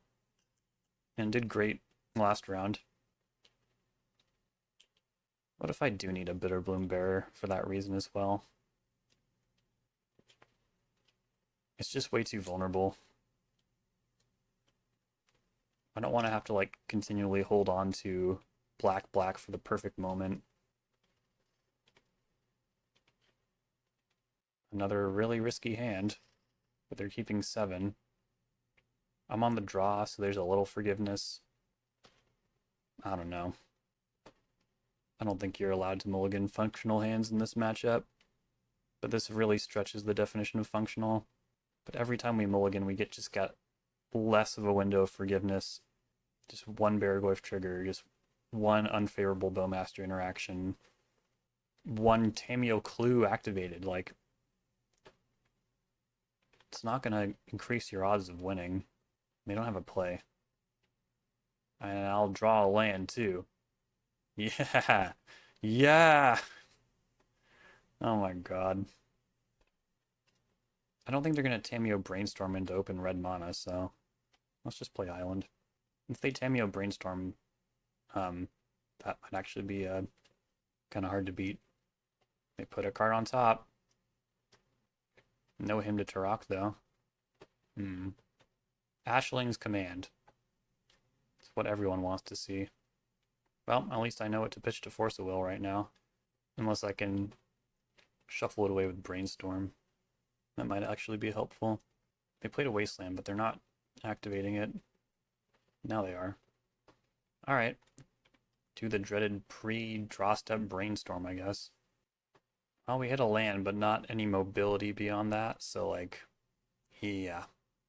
And did great last round. What if I do need a Bitterbloom Bearer for that reason as well? It's just way too vulnerable. I don't want to have to like continually hold on to black for the perfect moment. Another really risky hand, but they're keeping 7. I'm on the draw, so there's a little forgiveness. I don't know. I don't think you're allowed to mulligan functional hands in this matchup, but this really stretches the definition of functional. But every time we mulligan, we just got less of a window of forgiveness. Just one Baragorf trigger, just one unfavorable Bowmaster interaction, one Tameo Clue activated. Like, it's not going to increase your odds of winning. They don't have a play. And I'll draw a land too. Yeah! Yeah! Oh my god. I don't think they're going to Tameo Brainstorm into open red mana, so let's just play Island. If they Tameo Brainstorm, that might actually be kind of hard to beat. They put a card on top. No him to Turok, though. Ashling's Command. It's what everyone wants to see. Well, at least I know what to pitch to Force of Will right now. Unless I can shuffle it away with Brainstorm. That might actually be helpful. They played a Wasteland, but they're not activating it. Now they are. Alright. Do the dreaded pre-draw step Brainstorm, I guess. Well, we hit a land, but not any mobility beyond that, so like, yeah.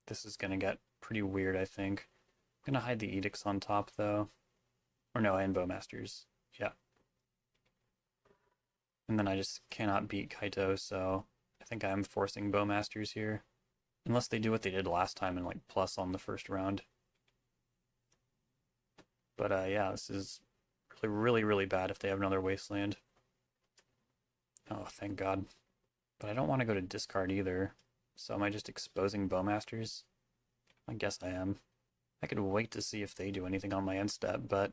This is gonna get pretty weird, I think. I'm gonna hide the Edicts on top, though. Or no, and Bowmasters. Yeah. And then I just cannot beat Kaito, so I think I'm forcing Bowmasters here. Unless they do what they did last time and like plus on the first round. But yeah, this is really bad if they have another Wasteland. Oh, thank God. But I don't want to go to discard either. So am I just exposing Bowmasters? I guess I am. I could wait to see if they do anything on my end step, but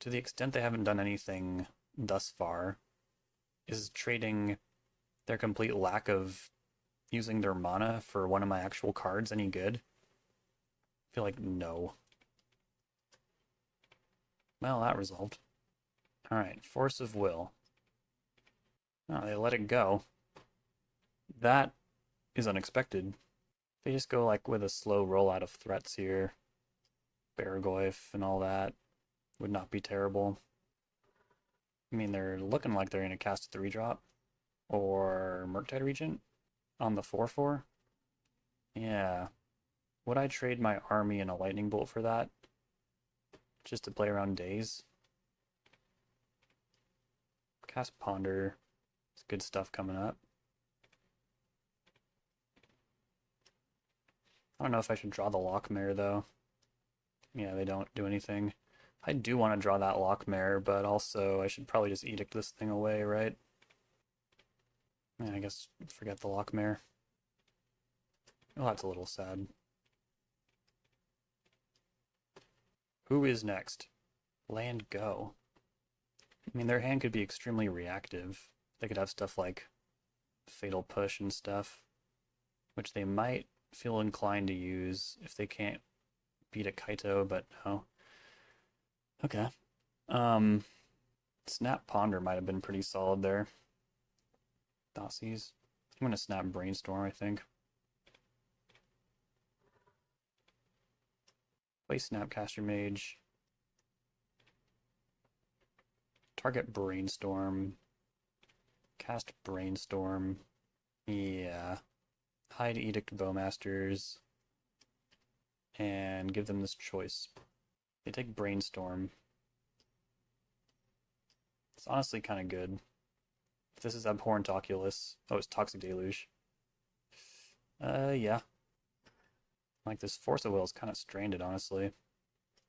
to the extent they haven't done anything thus far, is trading their complete lack of using their mana for one of my actual cards any good? I feel like no. Well, that resolved. Alright, Force of Will. Oh, they let it go. That is unexpected. They just go like with a slow rollout of threats here. Baragoyf and all that would not be terrible. I mean, they're looking like they're going to cast a 3-drop or Murktide Regent on the 4/4. Yeah. Would I trade my army and a lightning bolt for that? Just to play around days? Cast Ponder. It's good stuff coming up. I don't know if I should draw the Lockmare though. Yeah, they don't do anything. I do want to draw that Lockmare, but also I should probably just edict this thing away, right? Yeah, I guess forget the Lockmare. Oh, that's a little sad. Who is next? Land go. I mean, their hand could be extremely reactive. They could have stuff like Fatal Push and stuff, which they might feel inclined to use if they can't beat a Kaito, but no. Okay. Snap Ponder might have been pretty solid there. Dossies. I'm gonna snap Brainstorm, I think. Play Snapcaster Mage. Target Brainstorm. Cast Brainstorm. Yeah. Hide Edict Bowmasters. And give them this choice. They take Brainstorm. It's honestly kind of good. If this is Abhorrent Oculus. Oh, it's Toxic Deluge. Yeah. Like, this Force of Will is kind of stranded, honestly.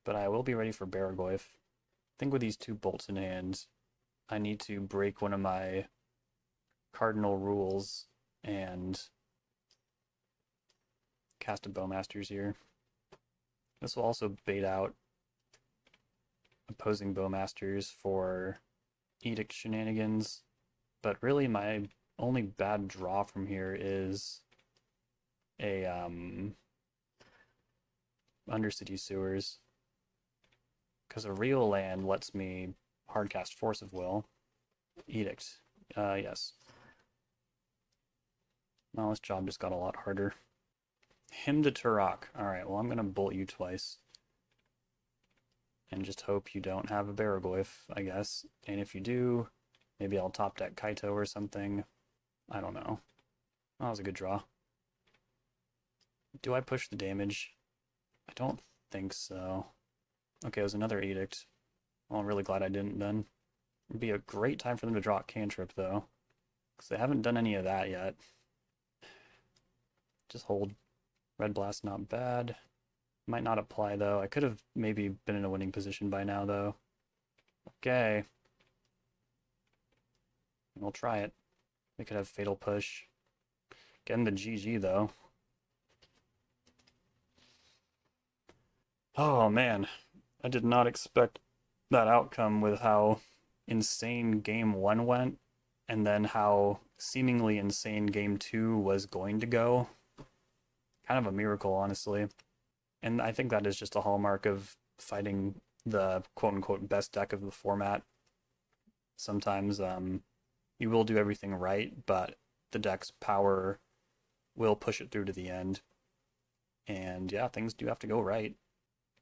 But I will be ready for Baragoyf. I think with these 2 bolts in hand, I need to break one of my cardinal rules and cast a Bowmasters here. This will also bait out opposing Bowmasters for Edict shenanigans. But really, my only bad draw from here is a Undercity Sewers, because a real land lets me hardcast Force of Will. Edict. Yes. Well, this job just got a lot harder. Hymn to Turok. Alright, well, I'm going to bolt you twice. And just hope you don't have a Baragoyf, I guess. And if you do, maybe I'll top deck Kaito or something. I don't know. That was a good draw. Do I push the damage? I don't think so. Okay, it was another Edict. Well, I'm really glad I didn't then. It'd be a great time for them to draw a cantrip, though. Because they haven't done any of that yet. Just hold. Red Blast, not bad. Might not apply, though. I could have maybe been in a winning position by now, though. Okay. We'll try it. They could have Fatal Push. Getting the GG, though. Oh, man. I did not expect that outcome with how insane Game 1 went, and then how seemingly insane Game 2 was going to go. Kind of a miracle, honestly. And I think that is just a hallmark of fighting the quote-unquote best deck of the format. Sometimes you will do everything right, but the deck's power will push it through to the end. And yeah, things do have to go right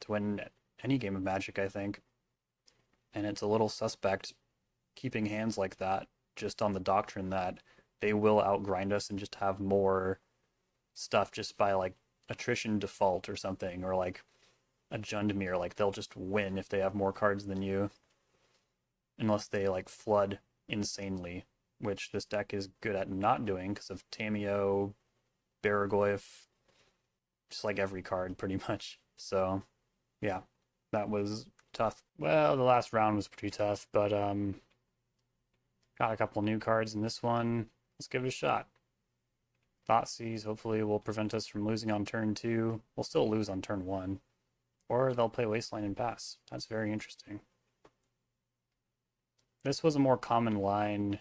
to win any game of Magic, I think. And it's a little suspect keeping hands like that, just on the doctrine that they will outgrind us and just have more stuff just by like attrition default or something, or like a Jundmere, like they'll just win if they have more cards than you. Unless they like flood insanely, which this deck is good at not doing because of Tamiyo, Baragoyf, just like every card pretty much. So yeah, that was tough. Well, the last round was pretty tough, but got a couple new cards in this one. Let's give it a shot. Thoughtseize hopefully will prevent us from losing on turn 2. We'll still lose on turn 1. Or they'll play Wasteland and pass. That's very interesting. This was a more common line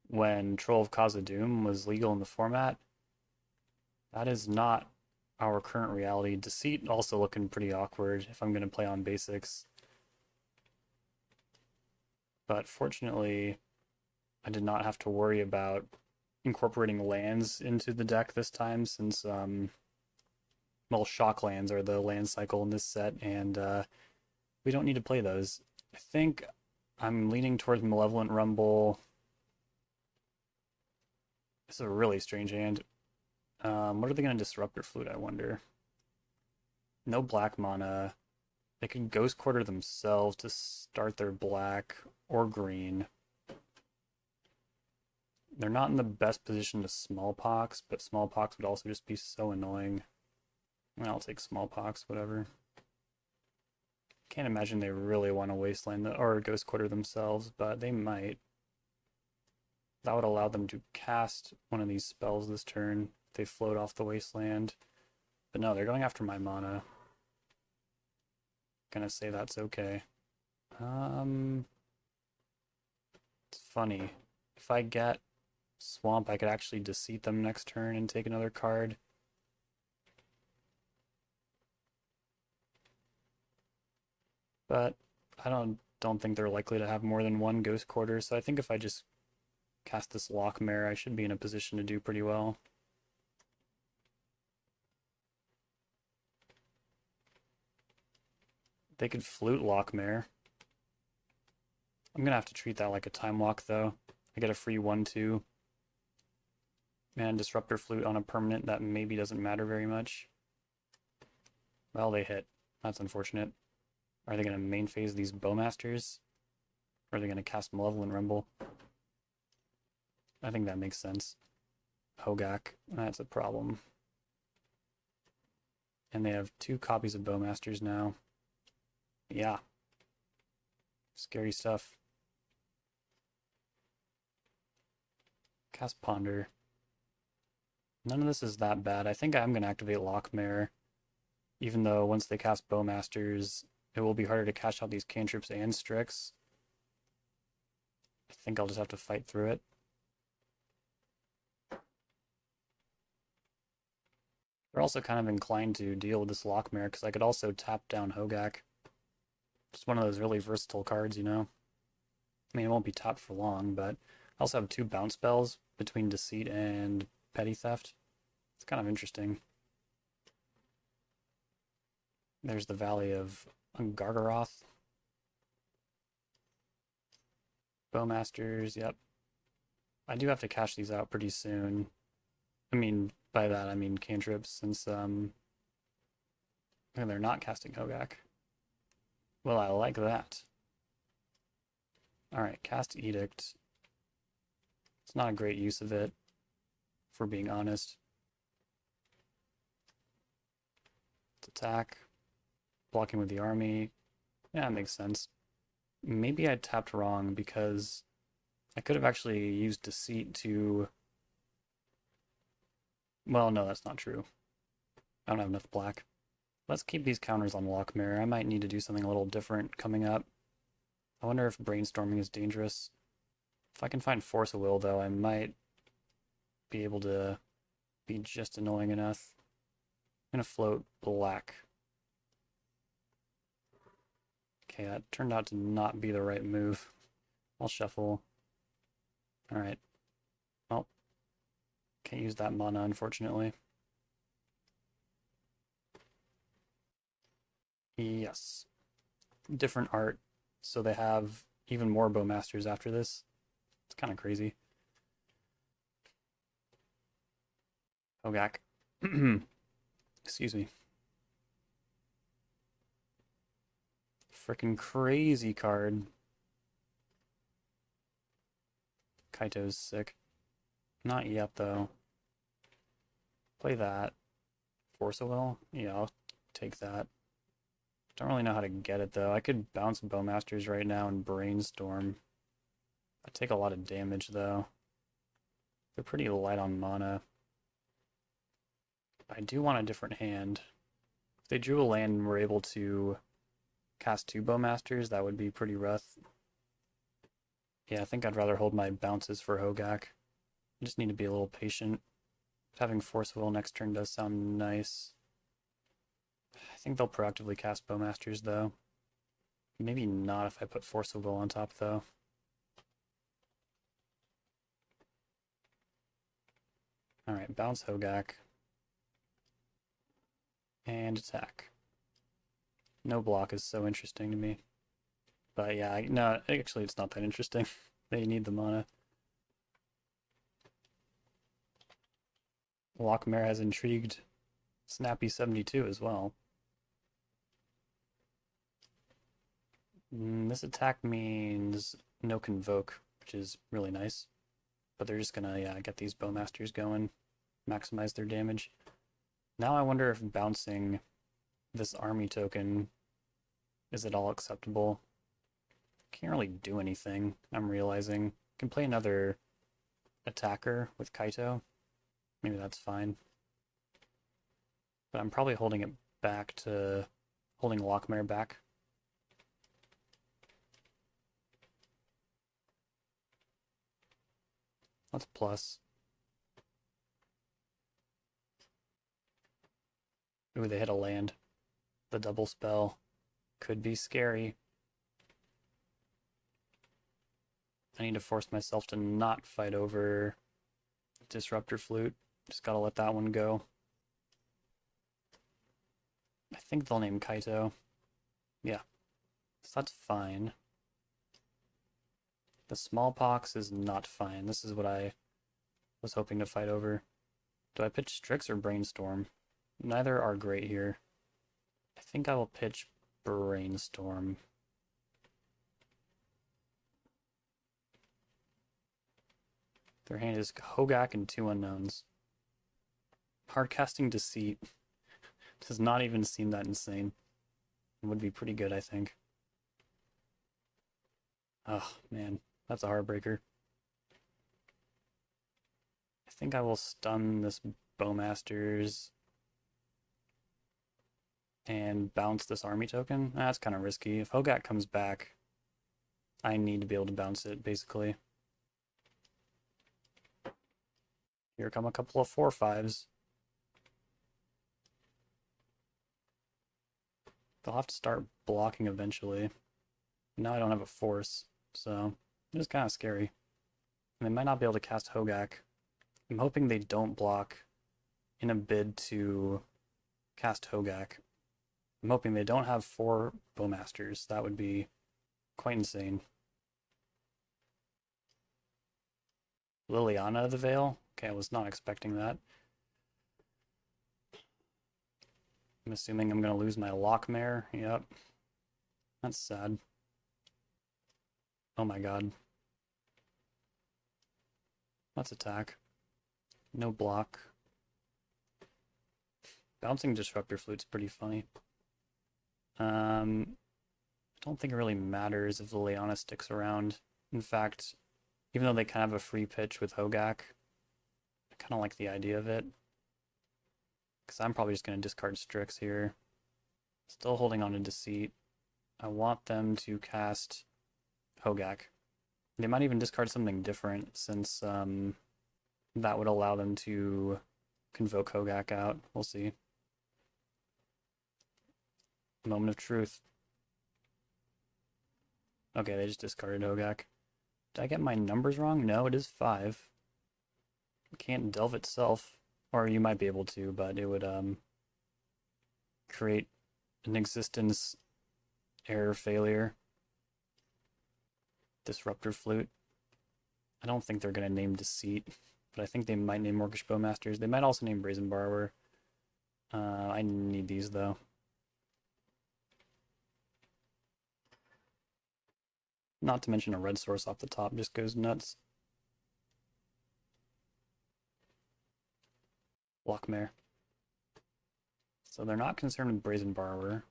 when Troll of Khazad-dûm was legal in the format. That is not our current reality. Deceit also looking pretty awkward if I'm going to play on basics. But fortunately, I did not have to worry about incorporating lands into the deck this time since, well, shock lands are the land cycle in this set, and we don't need to play those. I think I'm leaning towards Malevolent Rumble. This is a really strange hand. What are they going to Disruptor Flute, I wonder? No black mana. They can Ghost Quarter themselves to start their black or green. They're not in the best position to Smallpox, but Smallpox would also just be so annoying. I'll take Smallpox, whatever. Can't imagine they really want to Wasteland or Ghost Quarter themselves, but they might. That would allow them to cast one of these spells this turn if they float off the Wasteland. But no, they're going after my mana. Gonna say that's okay. It's funny. If I get Swamp, I could actually Deceit them next turn and take another card. But I don't think they're likely to have more than one Ghost Quarter, so I think if I just cast this Lockmare, I should be in a position to do pretty well. They could Flute Lockmare. I'm gonna have to treat that like a Time Walk, though. I get a free 1/2. And Disruptor Flute on a permanent that maybe doesn't matter very much. Well, they hit. That's unfortunate. Are they going to main phase these Bowmasters? Or are they going to cast Malevolent Rumble? I think that makes sense. Hogak, that's a problem. And they have 2 copies of Bowmasters now. Yeah. Scary stuff. Cast Ponder. None of this is that bad. I think I'm going to activate Lockmare, even though once they cast Bowmasters, it will be harder to cash out these cantrips and Strix. I think I'll just have to fight through it. They're also kind of inclined to deal with this Lockmare, because I could also tap down Hogak. Just one of those really versatile cards, you know? I mean, it won't be tapped for long, but I also have 2 bounce spells between Deceit and Petty Theft. It's kind of interesting. There's the Valley of Gargaroth. Bowmasters, yep. I do have to cash these out pretty soon. I mean, by that I mean cantrips, since they're not casting Hogak. Well, I like that. Alright, cast Edict. It's not a great use of it, for being honest. Let's attack. Blocking with the army. Yeah, that makes sense. Maybe I tapped wrong because I could have actually used Deceit to... Well, no, that's not true. I don't have enough black. Let's keep these counters on Lockmare. I might need to do something a little different coming up. I wonder if brainstorming is dangerous. If I can find Force of Will, though, I might be able to be just annoying enough. I'm gonna float black. Okay, that turned out to not be the right move. I'll shuffle. Alright. Well, can't use that mana, unfortunately. Yes. Different art, so they have even more Bowmasters after this. It's kind of crazy. Hogak. Excuse me. Frickin' crazy card. Kaito's sick. Not yet, though. Play that. Force of Will? Yeah, I'll take that. Don't really know how to get it, though. I could bounce Bowmasters right now and Brainstorm. I take a lot of damage, though. They're pretty light on mana. I do want a different hand. If they drew a land and were able to cast 2 Bowmasters, that would be pretty rough. Yeah, I think I'd rather hold my bounces for Hogak. I just need to be a little patient. Having Force Will next turn does sound nice. I think they'll proactively cast Bowmasters, though. Maybe not if I put Force of Will on top, though. Alright, bounce Hogak. And attack. No block is so interesting to me. But yeah, no, actually it's not that interesting. They need the mana. Lochmere has intrigued Snappy72 as well. This attack means no Convoke, which is really nice. But they're just gonna, yeah, get these Bowmasters going, maximize their damage. Now I wonder if bouncing this army token is at all acceptable. Can't really do anything, I'm realizing. Can play another attacker with Kaito. Maybe that's fine. But I'm probably holding it back to holding Lochmere back. That's plus. Ooh, they hit a land. The double spell could be scary. I need to force myself to not fight over Disruptor Flute. Just gotta let that one go. I think they'll name Kaito. Yeah. So that's fine. The smallpox is not fine. This is what I was hoping to fight over. Do I pitch Strix or Brainstorm? Neither are great here. I think I will pitch Brainstorm. Their hand is Hogak and 2 unknowns. Hardcasting Deceit does not even seem that insane. It would be pretty good, I think. Oh, man. That's a heartbreaker. I think I will stun this Bowmasters and bounce this army token. That's kind of risky. If Hogak comes back, I need to be able to bounce it, basically. Here come a couple of 4/5s. They'll have to start blocking eventually. Now I don't have a force, so it's kind of scary. And they might not be able to cast Hogak. I'm hoping they don't block in a bid to cast Hogak. I'm hoping they don't have 4 Bowmasters. That would be quite insane. Liliana of the Veil? Okay, I was not expecting that. I'm assuming I'm going to lose my Lochmere. Yep. That's sad. Oh my god. Let's attack. No block. Bouncing Disruptor Flute's pretty funny. I don't think it really matters if Liliana sticks around. In fact, even though they kind of have a free pitch with Hogak, I kind of like the idea of it. Because I'm probably just going to discard Strix here. Still holding on to Deceit. I want them to cast Hogak. They might even discard something different, since that would allow them to convoke Hogak out. We'll see. Moment of truth. Okay, they just discarded Hogak. Did I get my numbers wrong? No, it is 5. It can't delve itself. Or you might be able to, but it would create an existence error failure. Disruptor Flute. I don't think they're going to name Deceit, but I think they might name Orcish Bowmasters. They might also name Brazen Borrower. I need these, though. Not to mention a red source off the top just goes nuts. Lochmere. So they're not concerned with Brazen Borrower.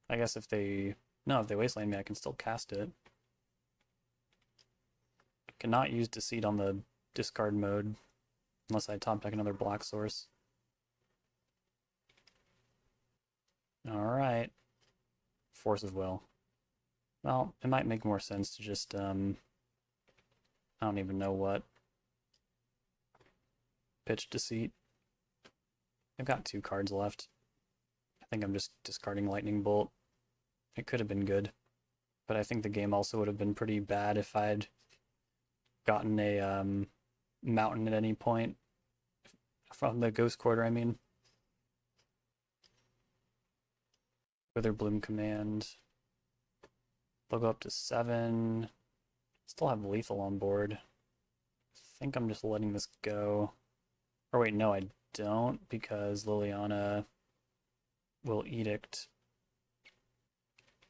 I guess if they... No, if they wasteland me, I can still cast it. Cannot use Deceit on the discard mode unless I top deck another black source. Alright. Force of Will. Well, it might make more sense to just, I don't even know what. Pitch Deceit. I've got 2 cards left. I think I'm just discarding Lightning Bolt. It could have been good, but I think the game also would have been pretty bad if I'd gotten a mountain at any point From the Ghost Quarter, I mean. Wither Bloom command. They'll go up to 7. Still have lethal on board. I think I'm just letting this go. Or wait, no, I don't, because Liliana will edict.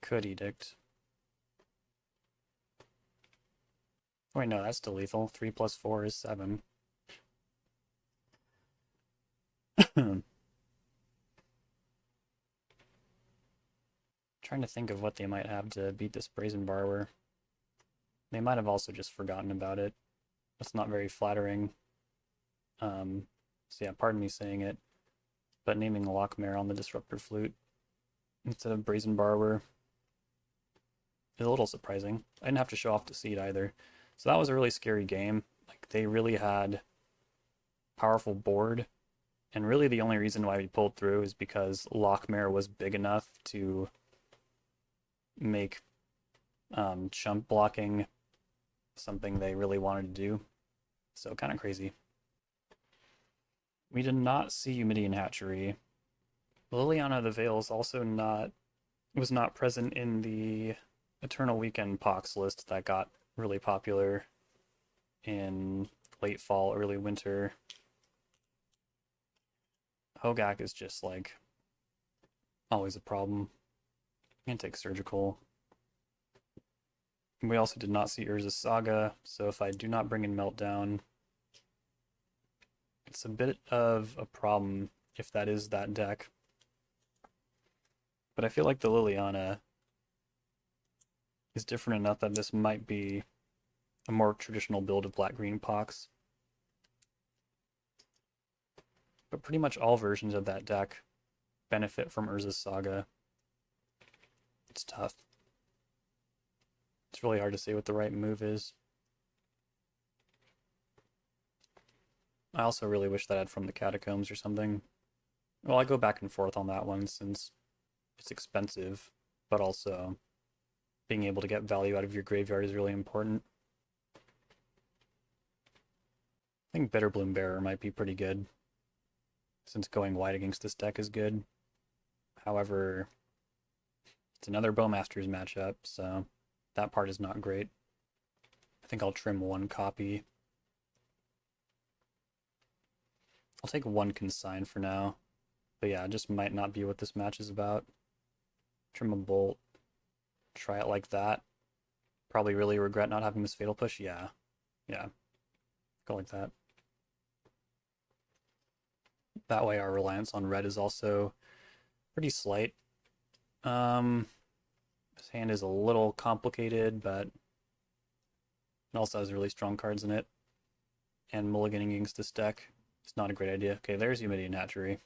Could edict. Oh, wait, no, that's still lethal. 3 plus 4 is 7. Trying to think of what they might have to beat this Brazen Borrower. They might have also just forgotten about it. That's not very flattering. So yeah, pardon me saying it, but naming Lockmare on the Disruptor Flute instead of Brazen Borrower is a little surprising. I didn't have to show off the seed either. So that was a really scary game. Like, they really had powerful board, and really the only reason why we pulled through is because Lockmare was big enough to make chump blocking something they really wanted to do. So kind of crazy. We did not see Eumidian Hatchery. Liliana the Veil is also was not present in the Eternal Weekend Pox list that got really popular in late fall, early winter. Hogak is just like always a problem. Take Surgical. We also did not see Urza's Saga, so if I do not bring in Meltdown, it's a bit of a problem if that is that deck. But I feel like the Liliana is different enough that this might be a more traditional build of black-green Pox. But pretty much all versions of that deck benefit from Urza's Saga. It's tough. It's really hard to say what the right move is. I also really wish that I had From the Catacombs or something. Well, I go back and forth on that one since it's expensive, but also being able to get value out of your graveyard is really important. I think Bitterbloom Bearer might be pretty good, since going wide against this deck is good. However, it's another Bowmasters matchup, so that part is not great. I think I'll trim 1 copy. I'll take 1 consign for now. But yeah, it just might not be what this match is about. Trim a bolt. Try it like that. Probably really regret not having this Fatal Push. Yeah. Go like that. That way our reliance on red is also pretty slight. This hand is a little complicated, but it also has really strong cards in it. And mulliganing against this deck is not a great idea. Okay, there's Eumidian Hatchery.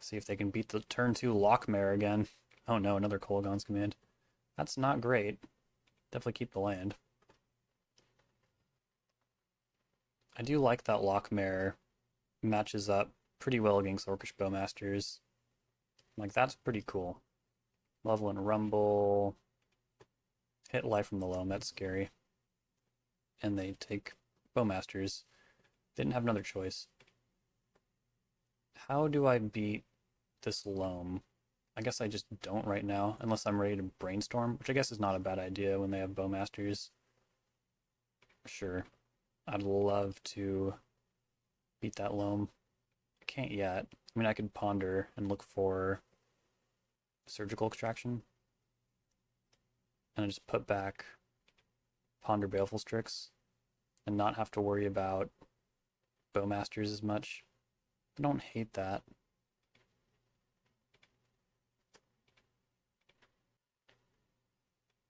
See if they can beat the turn 2 Lockmare again. Oh no, another Kolaghan's Command. That's not great. Definitely keep the land. I do like that Lockmare matches up pretty well against Orcish Bowmasters. Like, that's pretty cool. Level and Rumble. Hit Life from the Loam, that's scary. And they take Bowmasters. Didn't have another choice. How do I beat this Loam? I guess I just don't right now, unless I'm ready to brainstorm, which I guess is not a bad idea when they have Bowmasters. Sure. I'd love to beat that Loam. Can't yet. I mean, I could ponder and look for Surgical Extraction. And I just put back Ponder Baleful Strix and not have to worry about Bowmasters as much. I don't hate that.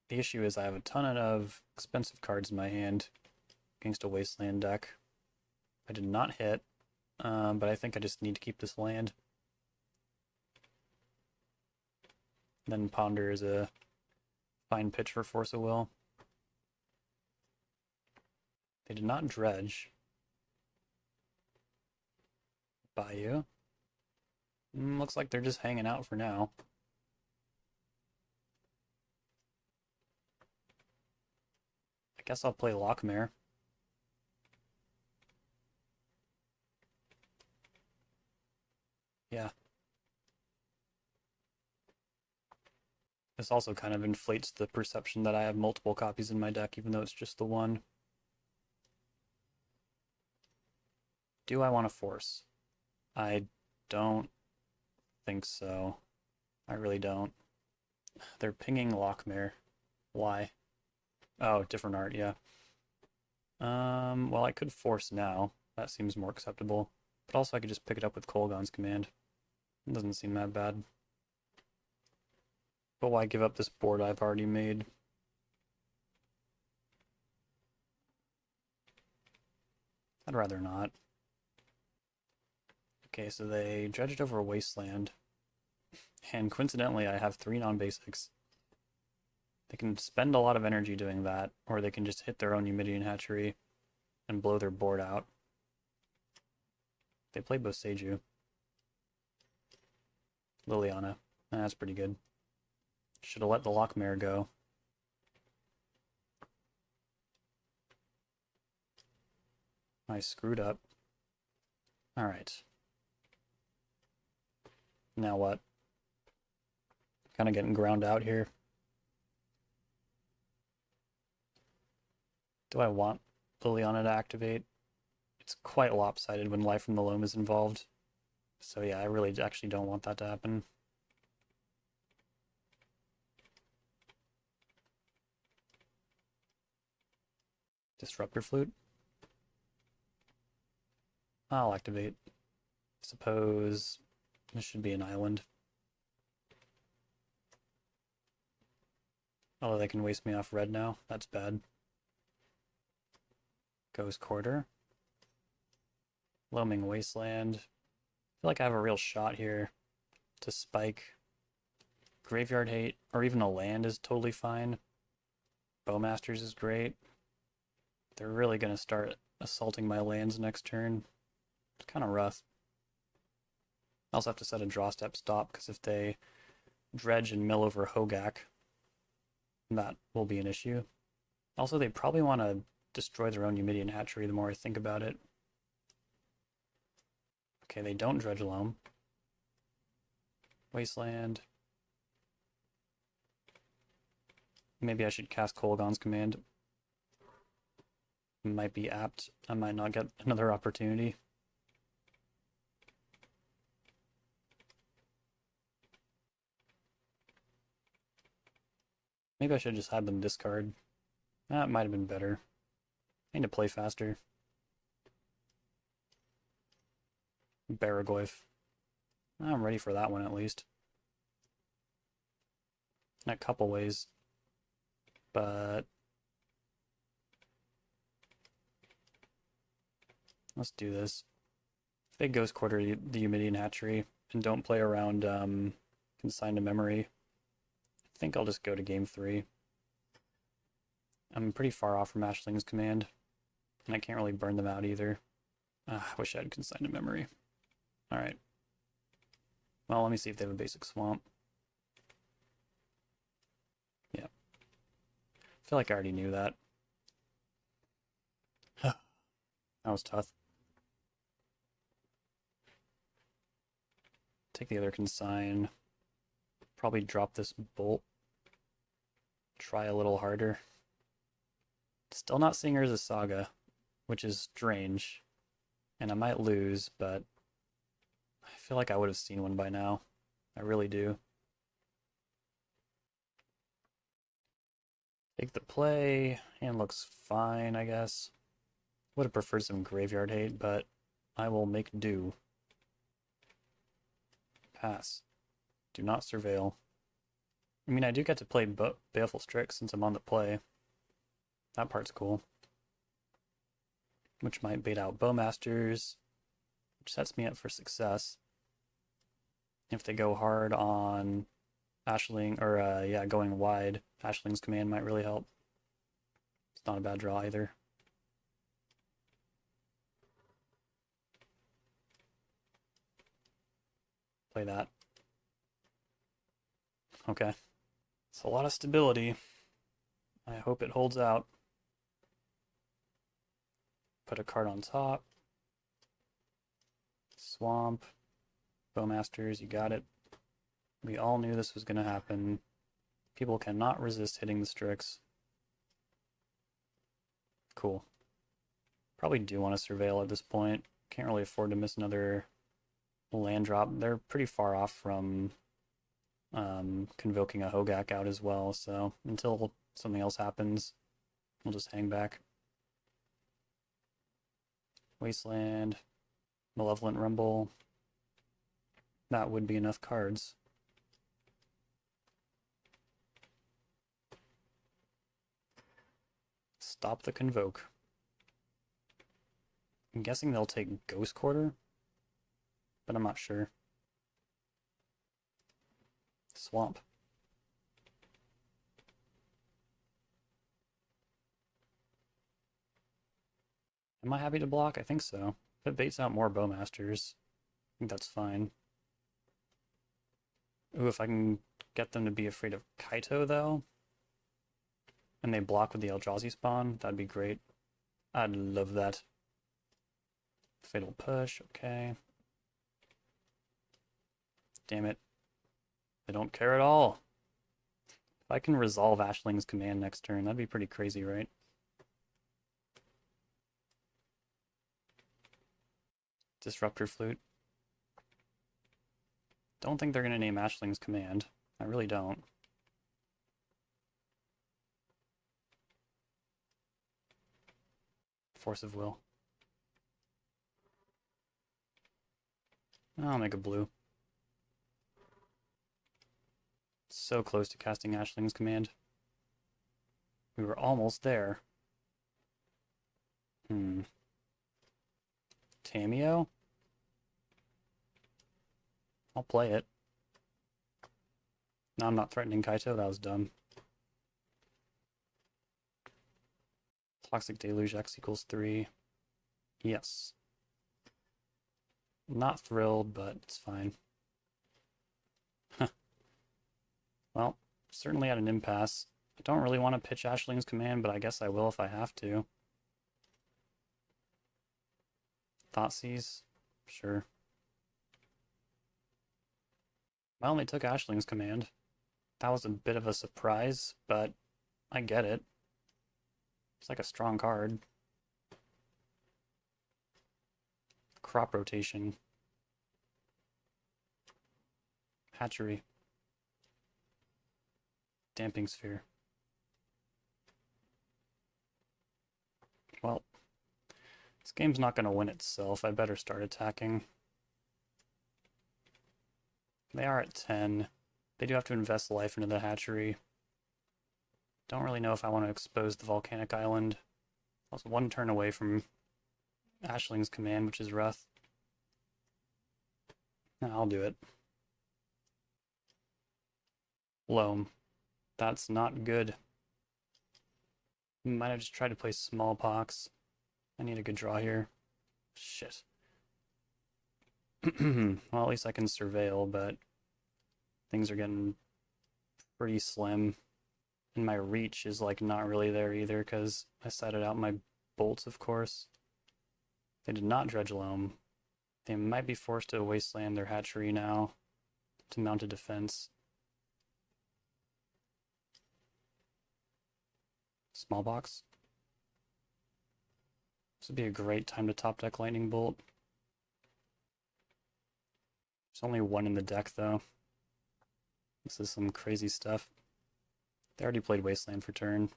The issue is I have a ton of expensive cards in my hand against a Wasteland deck. I did not hit, but I think I just need to keep this land. Then Ponder is a fine pitch for Force of Will. They did not dredge. Bayou. Looks like they're just hanging out for now. I guess I'll play Lockmare. This also kind of inflates the perception that I have multiple copies in my deck, even though it's just the one. Do I want to force? I don't think so. I really don't. They're pinging Lockmare. Why? Oh, different art, yeah. Well, I could force now. That seems more acceptable. But also I could just pick it up with Kolaghan's Command. It doesn't seem that bad. But why give up this board I've already made? I'd rather not. Okay, so they dredged over a wasteland. And coincidentally, I have 3 non-basics. They can spend a lot of energy doing that, or they can just hit their own Numidian Hatchery and blow their board out. They play Boseiju. Liliana. That's pretty good. Should have let the Lockmare go. I screwed up. Alright. Now what? Kind of getting ground out here. Do I want Liliana to activate? It's quite lopsided when Life from the Loam is involved. So yeah, I really actually don't want that to happen. Disruptor Flute? I'll activate. Suppose this should be an island. Although they can waste me off red now. That's bad. Ghost Quarter. Loaming Wasteland. I feel like I have a real shot here to spike. Graveyard Hate, or even a land is totally fine. Bowmasters is great. They're really going to start assaulting my lands next turn. It's kind of rough. I also have to set a draw step stop, because if they dredge and mill over Hogak, that will be an issue. Also, they probably want to destroy their own Numidian Hatchery the more I think about it. Okay, they don't dredge loam. Wasteland. Maybe I should cast Kolaghan's Command. Might be apt. I might not get another opportunity. Maybe I should just have them discard. That might have been better. I need to play faster. Baragoyf. I'm ready for that one at least. In a couple ways. But let's do this. If they Ghost Quarter the Numidian Hatchery and don't play around Consign to Memory, I think I'll just go to game 3. I'm pretty far off from Ashling's Command, and I can't really burn them out either. I wish I had Consign to Memory. Alright. Well, let me see if they have a basic Swamp. Yeah. I feel like I already knew that. That was tough. Take the other Consign. Probably drop this Bolt. Try a little harder. Still not seeing her as a Saga, which is strange. And I might lose, but I feel like I would have seen one by now. I really do. Take the play, and looks fine, I guess. Would have preferred some Graveyard Hate, but I will make do. Pass. Do not surveil. I mean, I do get to play Baleful Strix since I'm on the play. That part's cool. Which might bait out Bowmasters, which sets me up for success. If they go hard on Ashling, or yeah, going wide, Ashling's Command might really help. It's not a bad draw either. Play that. Okay. It's a lot of stability. I hope it holds out. Put a card on top. Swamp. Bowmasters, you got it. We all knew this was going to happen. People cannot resist hitting the Strix. Cool. Probably do want to surveil at this point. Can't really afford to miss another land drop. They're pretty far off from convoking a Hogak out as well, so until something else happens, we'll just hang back. Wasteland, Malevolent Rumble. That would be enough cards. Stop the Convoke. I'm guessing they'll take Ghost Quarter, but I'm not sure. Swamp. Am I happy to block? I think so. If it baits out more Bowmasters, I think that's fine. Ooh, if I can get them to be afraid of Kaito, though, and they block with the Eldrazi spawn, that'd be great. I'd love that. Fatal Push, okay. Damn it. They don't care at all. If I can resolve Ashling's command next turn, that'd be pretty crazy, right? Disruptor Flute. Don't think they're going to name Ashling's command. I really don't. Force of Will. I'll make a blue. So close to casting Ashling's command. We were almost there. Tameo? I'll play it. No, I'm not threatening Kaito. That was dumb. Toxic Deluge X equals 3. Yes. Not thrilled, but it's fine. Well, certainly at an impasse. I don't really want to pitch Ashling's command, but I guess I will if I have to. Thoughtseize? Sure. I only took Ashling's command. That was a bit of a surprise, but I get it. It's like a strong card. Crop Rotation. Hatchery. Damping Sphere. Well, this game's not going to win itself. I better start attacking. They are at 10. They do have to invest life into the hatchery. Don't really know if I want to expose the volcanic island. I was one turn away from Ashling's command, which is rough. I'll do it. Loam. That's not good. Might have just tried to play Smallpox. I need a good draw here. Shit. Well, at least I can surveil, but things are getting pretty slim. And my reach is like not really there either because I set it out my bolts, of course. They did not dredge loam. They might be forced to wasteland their hatchery now to mount a defense. Smallbox. This would be a great time to top deck Lightning Bolt. There's only one in the deck though. This is some crazy stuff. They already played Wasteland for turn.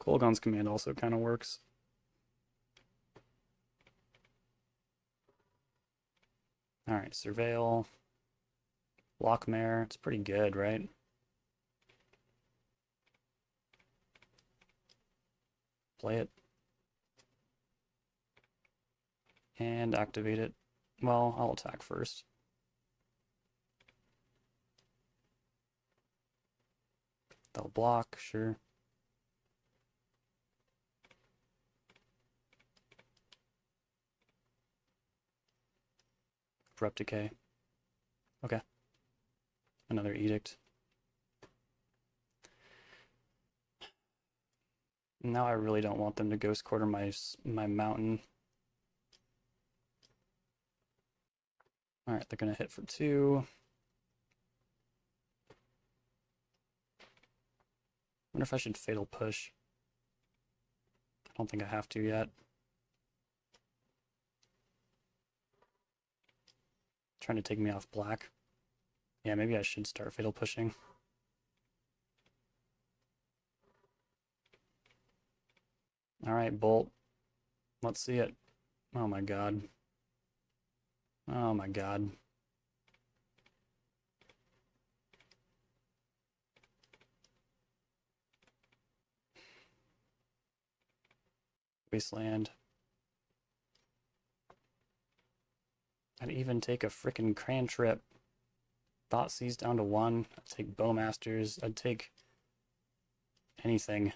Kolaghan's command also kind of works. Alright, Surveil. Lockmare, it's pretty good, right? Play it. And activate it. Well, I'll attack first. They'll block, sure. Abrupt Decay. Okay. Another Edict. Now I really don't want them to Ghost Quarter my mountain. Alright, they're gonna hit for 2. Wonder if I should Fatal Push. I don't think I have to yet. Trying to take me off black. Yeah, maybe I should start Fatal Pushing. Alright, Bolt. Let's see it. Oh my god. Oh my god. Wasteland. I'd even take a frickin' Cantrip. Thoughtseize down to 1. I'd take Bowmasters. I'd take anything.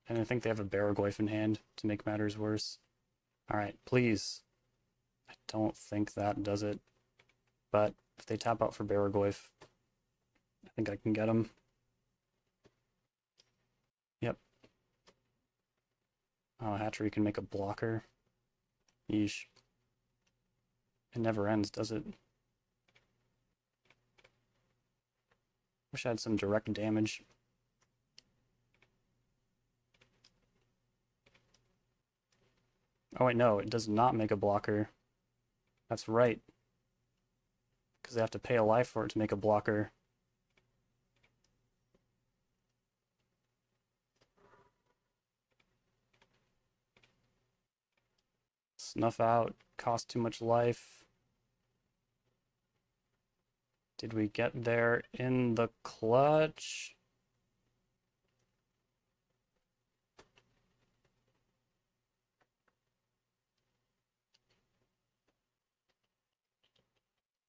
And I think they have a Baraglyph in hand to make matters worse. Alright, please. I don't think that does it. But if they tap out for Baraglyph, I think I can get them. Yep. Oh, Hatchery can make a blocker. Yeesh. It never ends, does it? Wish I had some direct damage. Oh wait, no, it does not make a blocker. That's right. Because they have to pay a life for it to make a blocker. Snuff out, cost too much life. Did we get there in the clutch?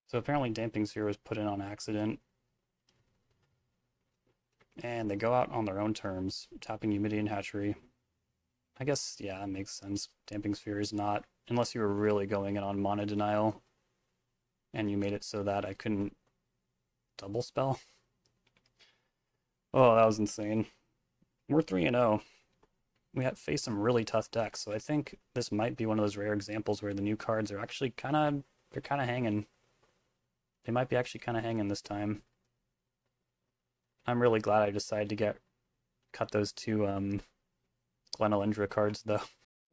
So apparently Damping Sphere was put in on accident. And they go out on their own terms, tapping Humidity and Hatchery. I guess, yeah, that makes sense. Damping Sphere is not, unless you were really going in on Mana Denial, and you made it so that I couldn't double spell. Oh, that was insane. We're 3-0. We have faced some really tough decks, so I think this might be one of those rare examples where the new cards are actually they're kind of hanging. They might be actually kind of hanging this time. I'm really glad I decided to cut those 2 Glenelendra cards, though.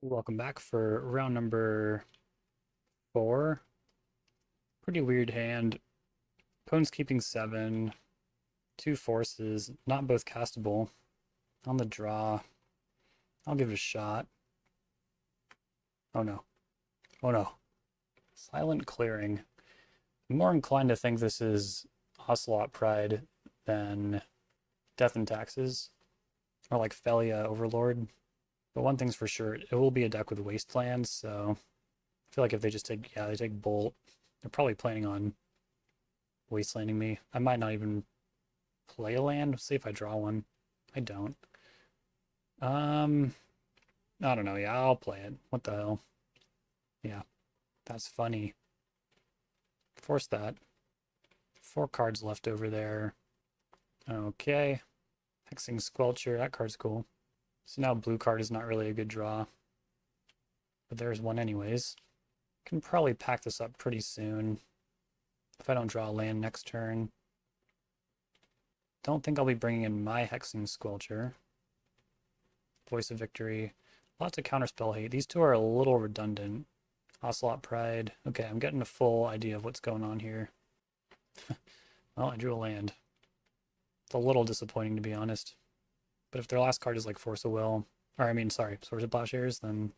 Welcome back for round number 4. Pretty weird hand. Opponent's keeping 7. 2 forces, not both castable. On the draw. I'll give it a shot. Oh no. Oh no. Silent Clearing. I'm more inclined to think this is Ocelot Pride than Death and Taxes. Or like Felia Overlord. But one thing's for sure, it will be a deck with Wastelands, so I feel like if they just take, yeah, they take Bolt, they're probably planning on Wastelanding me. I might not even play a land. See if I draw one. I don't. I don't know. Yeah, I'll play it. What the hell? Yeah, that's funny. Force that. 4 cards left over there. Okay. Hexing Squelcher. That card's cool. So now blue card is not really a good draw. But there's one anyways. Can probably pack this up pretty soon. If I don't draw a land next turn. Don't think I'll be bringing in my Hexing Squelcher. Voice of Victory. Lots of counterspell hate. These 2 are a little redundant. Ocelot Pride. Okay, I'm getting a full idea of what's going on here. Well, I drew a land. It's a little disappointing, to be honest. But if their last card is like Force of Will, or I mean, sorry, Swords of Plowshares, then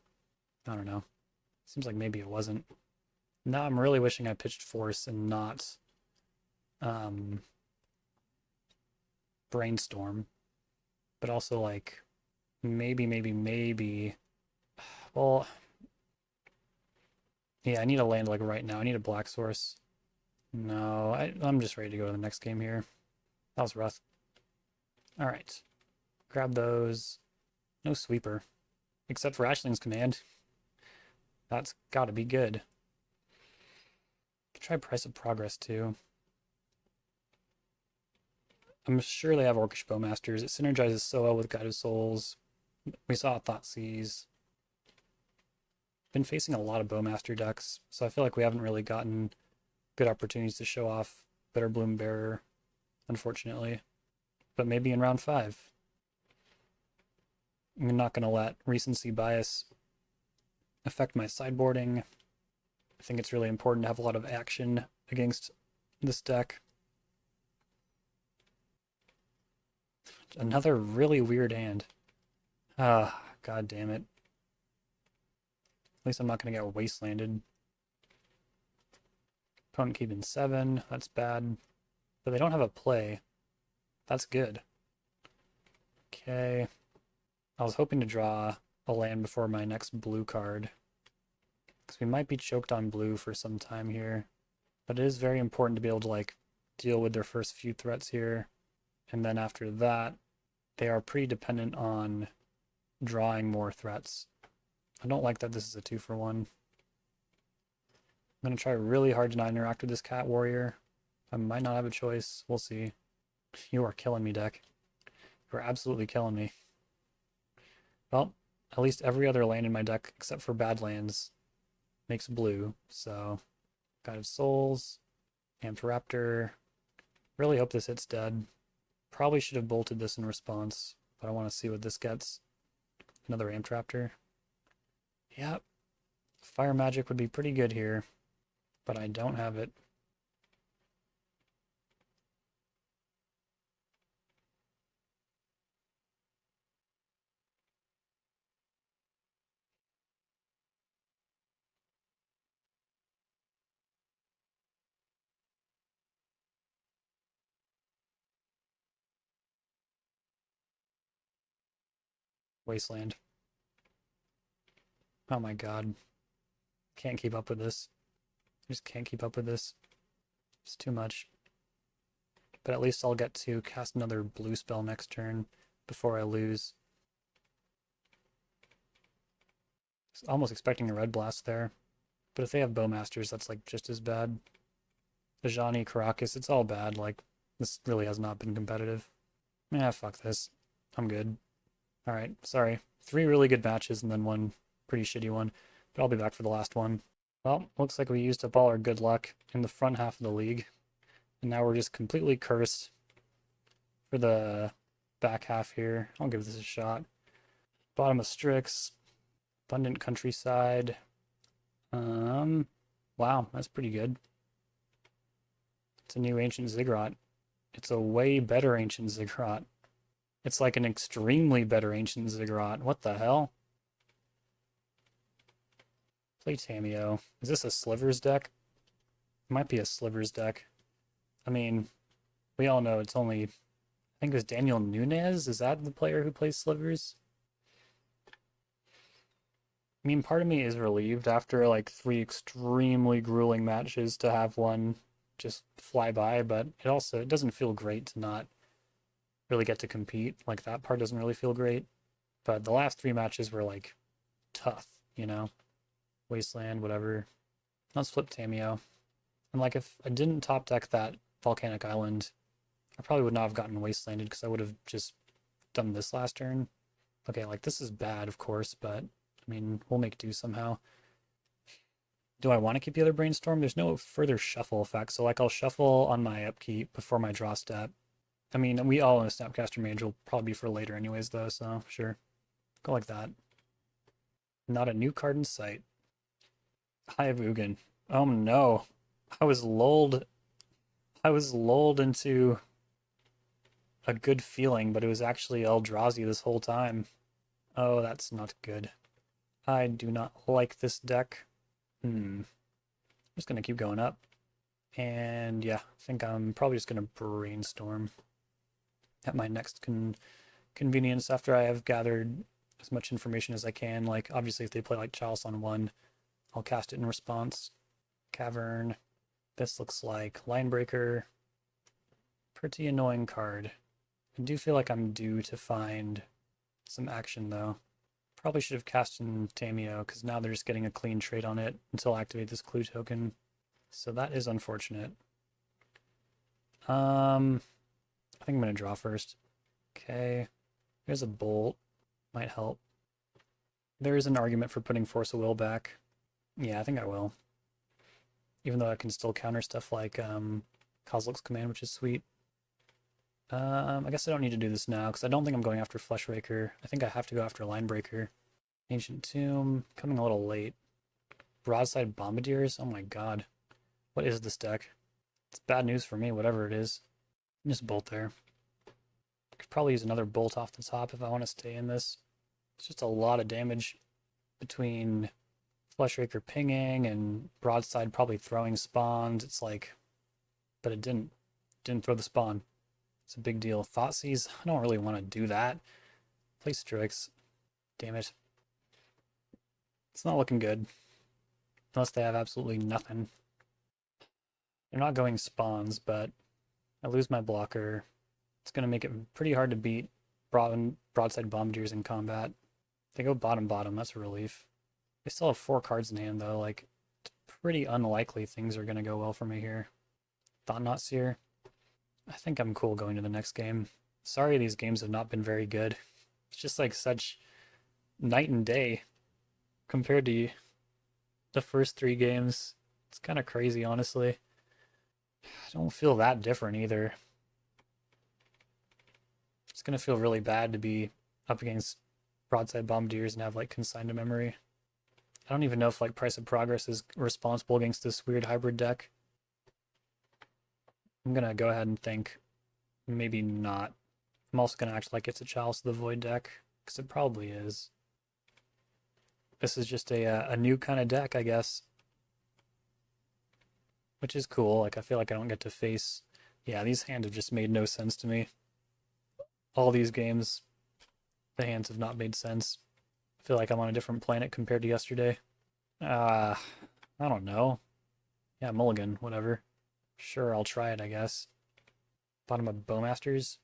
I don't know. Seems like maybe it wasn't. Now I'm really wishing I pitched Force and not Brainstorm. But also like maybe. Well, yeah, I need a land like right now. I need a black source. No, I'm just ready to go to the next game here. That was rough. All right. Grab those. No sweeper. Except for Ashling's Command. That's gotta be good. Try Price of Progress too. I'm sure they have Orcish Bowmasters. It synergizes so well with Guided Souls. We saw Thoughtseize. Been facing a lot of Bowmaster decks, so I feel like we haven't really gotten good opportunities to show off Better Bloom Bearer, unfortunately. But maybe in round 5. I'm not going to let recency bias affect my sideboarding. I think it's really important to have a lot of action against this deck. Another really weird hand. Ah, god damn it. At least I'm not going to get wastelanded. Opponent keeping 7, that's bad. But they don't have a play. That's good. Okay. I was hoping to draw a land before my next blue card, because we might be choked on blue for some time here. But it is very important to be able to like deal with their first few threats here. And then after that, they are pretty dependent on drawing more threats. I don't like that this is a 2-for-1. I'm going to try really hard to not interact with this cat warrior. I might not have a choice. We'll see. You are killing me, deck. You are absolutely killing me. Well, at least every other land in my deck, except for Badlands, makes blue. So, Guide of Souls, Amped Raptor. Really hope this hits dead. Probably should have bolted this in response, but I want to see what this gets. Another Amped Raptor. Yep. Fire Magic would be pretty good here, but I don't have it. Wasteland. Oh my god. Can't keep up with this. I just can't keep up with this. It's too much. But at least I'll get to cast another blue spell next turn before I lose. I was almost expecting a red blast there. But if they have Bowmasters, that's like just as bad. Ajani, Caracas, it's all bad. Like, this really has not been competitive. Yeah, fuck this. I'm good. Alright, sorry. 3 really good matches and then 1 pretty shitty one. But I'll be back for the last one. Well, looks like we used up all our good luck in the front half of the league. And now we're just completely cursed for the back half here. I'll give this a shot. Bottom of Strix. Abundant Countryside. Wow, that's pretty good. It's a new Ancient Ziggurat. It's a way better Ancient Ziggurat. It's like an extremely better Ancient Ziggurat. What the hell? Play Tamiyo. Is this a Slivers deck? It might be a Slivers deck. I mean, we all know it's only... I think it was Daniel Nunes? Is that the player who plays Slivers? I mean, part of me is relieved after like 3 extremely grueling matches to have one just fly by, but it doesn't feel great to not really get to compete. Like, that part doesn't really feel great. But the last 3 matches were like tough, you know? Wasteland, whatever. Let's flip Tamiyo. And like, if I didn't top deck that Volcanic Island, I probably would not have gotten Wastelanded because I would have just done this last turn. Okay, like, this is bad, of course, but I mean, we'll make do somehow. Do I want to keep the other Brainstorm? There's no further shuffle effect, so like I'll shuffle on my upkeep before my draw step. I mean, we all in a Snapcaster Mage will probably be for later anyways, though, so sure. Go like that. Not a new card in sight. I have Ugin. Oh no. I was lulled into a good feeling, but it was actually Eldrazi this whole time. Oh, that's not good. I do not like this deck. I'm just going to keep going up. And yeah, I think I'm probably just going to Brainstorm at my next convenience after I have gathered as much information as I can. Like, obviously, if they play like Chalice on 1, I'll cast it in response. Cavern. This looks like Linebreaker. Pretty annoying card. I do feel like I'm due to find some action, though. Probably should have cast in Tamiyo, because now they're just getting a clean trade on it until I activate this clue token. So that is unfortunate. I think I'm going to draw first. Okay. There's a bolt. Might help. There is an argument for putting Force of Will back. Yeah, I think I will. even though I can still counter stuff like Kozilek's Command, which is sweet. I guess I don't need to do this now, because I don't think I'm going after Fleshraker. I think I have to go after Linebreaker. Ancient Tomb, coming a little late. Broadside Bombardiers, oh my god. What is this deck? It's bad news for me, whatever it is. Just bolt there. Could probably use another bolt off the top if I want to stay in this. It's just a lot of damage between Fleshraker pinging and Broadside probably throwing spawns. It's like, but it didn't throw the spawn. It's a big deal. Thoughtseize, I don't really want to do that. Play Strix. Damn it. It's not looking good. Unless they have absolutely nothing. They're not going spawns, but I lose my blocker. It's going to make it pretty hard to beat Broadside Bombardiers in combat. They go bottom, that's a relief. They still have 4 cards in hand, though. Like, it's pretty unlikely things are going to go well for me here. Thought-Knot Seer. I think I'm cool going to the next game. Sorry these games have not been very good. It's just like such night and day compared to the first 3 games. It's kind of crazy, honestly. I don't feel that different either. It's going to feel really bad to be up against Broadside Bombardiers and have like Consigned to Memory. I don't even know if like Price of Progress is responsible against this weird hybrid deck. I'm going to go ahead and think maybe not. I'm also going to act like it's a Chalice of the Void deck, because it probably is. This is just a new kind of deck, I guess. Which is cool. Like, I feel like I don't get to face... Yeah, these hands have just made no sense to me. All these games, the hands have not made sense. I feel like I'm on a different planet compared to yesterday. I don't know. Yeah, mulligan, whatever. Sure, I'll try it, I guess. Bottom of Bowmasters.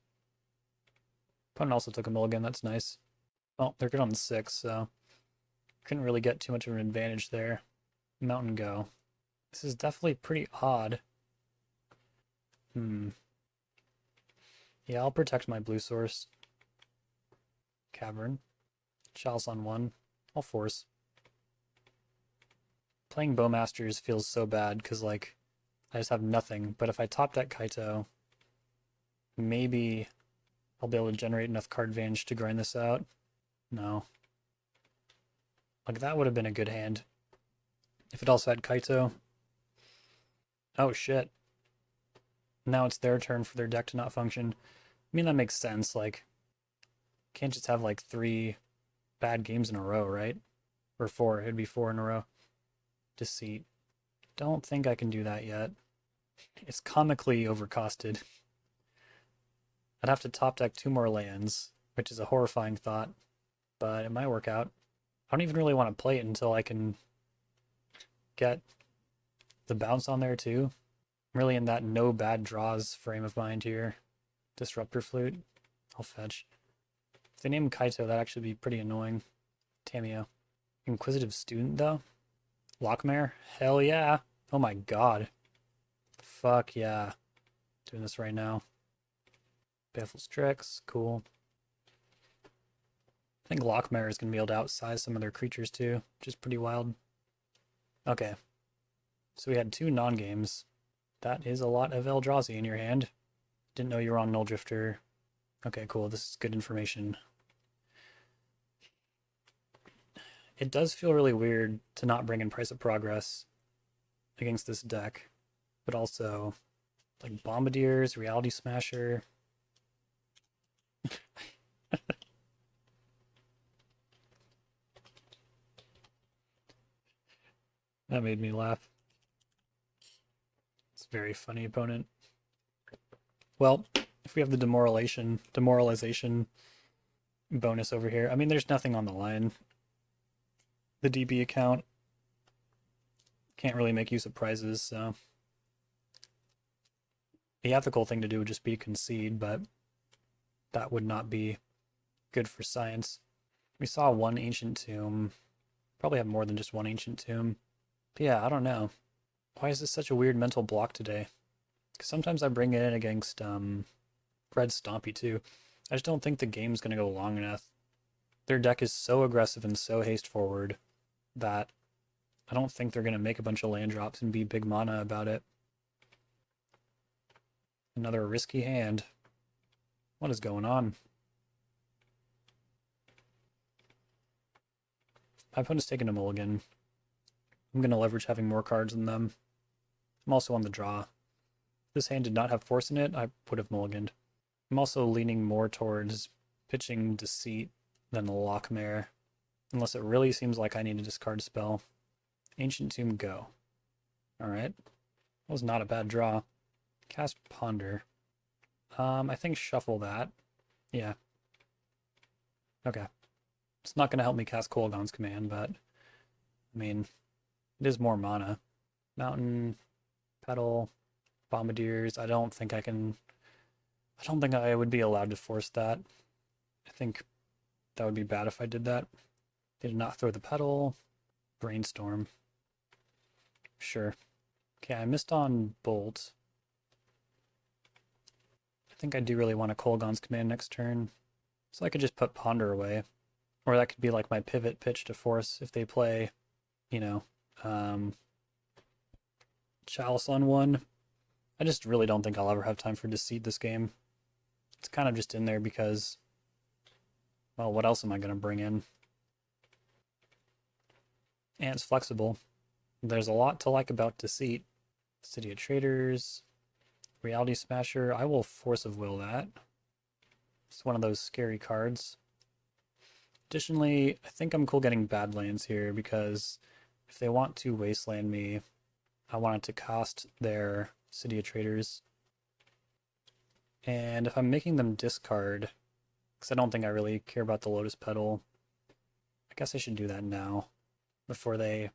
Opponent also took a mulligan, that's nice. Well, they're good on the 6, so couldn't really get too much of an advantage there. Mountain Go. This is definitely pretty odd. Yeah, I'll protect my blue source. Cavern. Chalice on 1. I'll force. Playing Bowmasters feels so bad, because, like, I just have nothing. But if I top deck Kaito, maybe I'll be able to generate enough card advantage to grind this out. No. Like, that would have been a good hand. If it also had Kaito. Oh, shit. Now it's their turn for their deck to not function. I mean, that makes sense. Like, can't just have, like, 3 bad games in a row, right? Or 4. It'd be 4 in a row. Deceit. Don't think I can do that yet. It's comically overcosted. I'd have to top deck 2 more lands, which is a horrifying thought, but it might work out. I don't even really want to play it until I can get the bounce on there too. I'm really in that no bad draws frame of mind here. Disruptor Flute. I'll fetch. If they name Kaito, that'd actually be pretty annoying. Tameo. Inquisitive Student, though? Lockmare? Hell yeah. Oh my god. Fuck yeah. Doing this right now. Baffle Strix. Cool. I think Lockmare is going to be able to outsize some of their creatures too, which is pretty wild. Okay. So we had 2 non-games. That is a lot of Eldrazi in your hand. Didn't know you were on Null Drifter. Okay, cool. This is good information. It does feel really weird to not bring in Price of Progress against this deck, but also like Bombardiers, Reality Smasher. That made me laugh. It's a very funny opponent. Well, if we have the demoralization bonus over here, I mean, there's nothing on the line. The DB account can't really make use of prizes, so the ethical thing to do would just be concede, but that would not be good for science. We saw 1 Ancient Tomb. Probably have more than just 1 Ancient Tomb. But yeah, I don't know. Why is this such a weird mental block today? Because sometimes I bring it in against Fred Stompy too. I just don't think the game's going to go long enough. Their deck is so aggressive and so haste forward that I don't think they're going to make a bunch of land drops and be big mana about it. Another risky hand. What is going on? My opponent's taking a mulligan. I'm going to leverage having more cards than them. I'm also on the draw. If this hand did not have force in it, I would have mulliganed. I'm also leaning more towards pitching Deceit than the Lockmare, unless it really seems like I need to discard a spell. Ancient Tomb, go. Alright. That was not a bad draw. Cast Ponder. I think shuffle that. Yeah. Okay. It's not going to help me cast Kolaghan's Command, but I mean, it is more mana. Mountain, Petal, Bombardiers. I don't think I would be allowed to force that. I think that would be bad if I did that. They did not throw the Petal. Brainstorm. Sure. Okay, I missed on Bolt. I think I do really want a Kolaghan's Command next turn. So I could just put Ponder away. Or that could be like my pivot pitch to force if they play, you know, Chalice on one. I just really don't think I'll ever have time for Deceit this game. It's kind of just in there because, well, what else am I going to bring in? And it's flexible. There's a lot to like about Deceit. City of Traders, Reality Smasher. I will Force of Will that. It's one of those scary cards. Additionally, I think I'm cool getting Badlands here because if they want to Wasteland me, I want it to cost their City of Traders. And if I'm making them discard, because I don't think I really care about the Lotus Petal, I guess I should do that now before they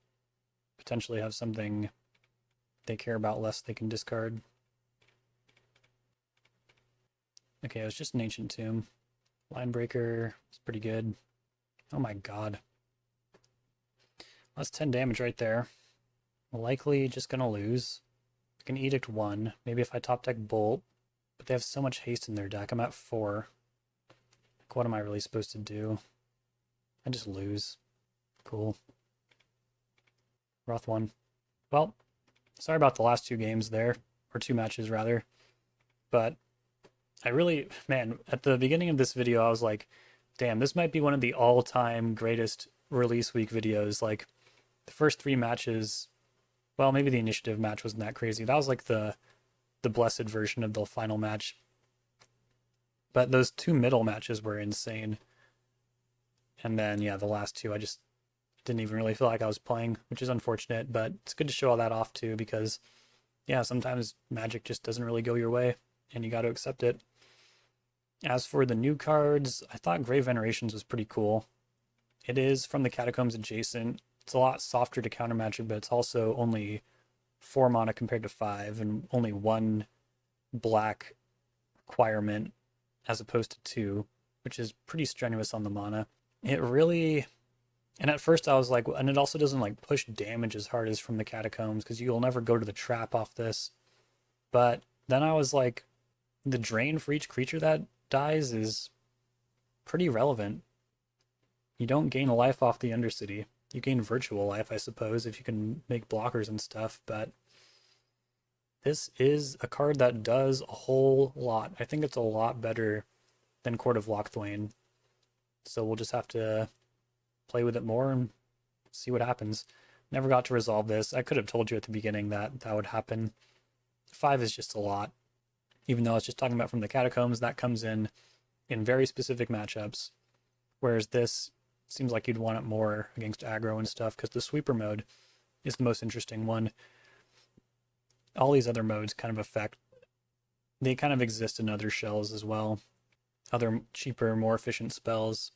potentially have something they care about less they can discard. Okay, it was just an Ancient Tomb. Linebreaker is pretty good. Oh my god. That's 10 damage right there. Likely just gonna lose. I can Edict 1. Maybe if I top deck Bolt. But they have so much haste in their deck. I'm at 4. Like, what am I really supposed to do? I just lose. Cool. Wrath 1. Well, sorry about the last 2 games there. Or 2 matches, rather. But I really, man, at the beginning of this video, I was like, damn, this might be one of the all-time greatest release week videos. Like, the first 3 matches, well, maybe the initiative match wasn't that crazy. That was like the blessed version of the final match. But those 2 middle matches were insane. And then, yeah, the last 2, I just didn't even really feel like I was playing, which is unfortunate. But it's good to show all that off, too, because, yeah, sometimes Magic just doesn't really go your way, and you got to accept it. As for the new cards, I thought Grave Venerations was pretty cool. It is from the Catacombs adjacent. It's a lot softer to counter Magic, but it's also only 4 mana compared to 5, and only 1 black requirement as opposed to 2, which is pretty strenuous on the mana. It really... And at first I was like, and it also doesn't like push damage as hard as from the Catacombs, because you'll never go to the trap off this. But then I was like, the drain for each creature that dies is pretty relevant. You don't gain a life off the Undercity. You gain virtual life, I suppose, if you can make blockers and stuff, but this is a card that does a whole lot. I think it's a lot better than Court of Locthwain. So we'll just have to play with it more and see what happens. Never got to resolve this. I could have told you at the beginning that that would happen. 5 is just a lot. Even though I was just talking about from the Catacombs, that comes in very specific matchups. Whereas this seems like you'd want it more against aggro and stuff, because the sweeper mode is the most interesting one. All these other modes kind of they kind of exist in other shells as well. Other cheaper, more efficient spells.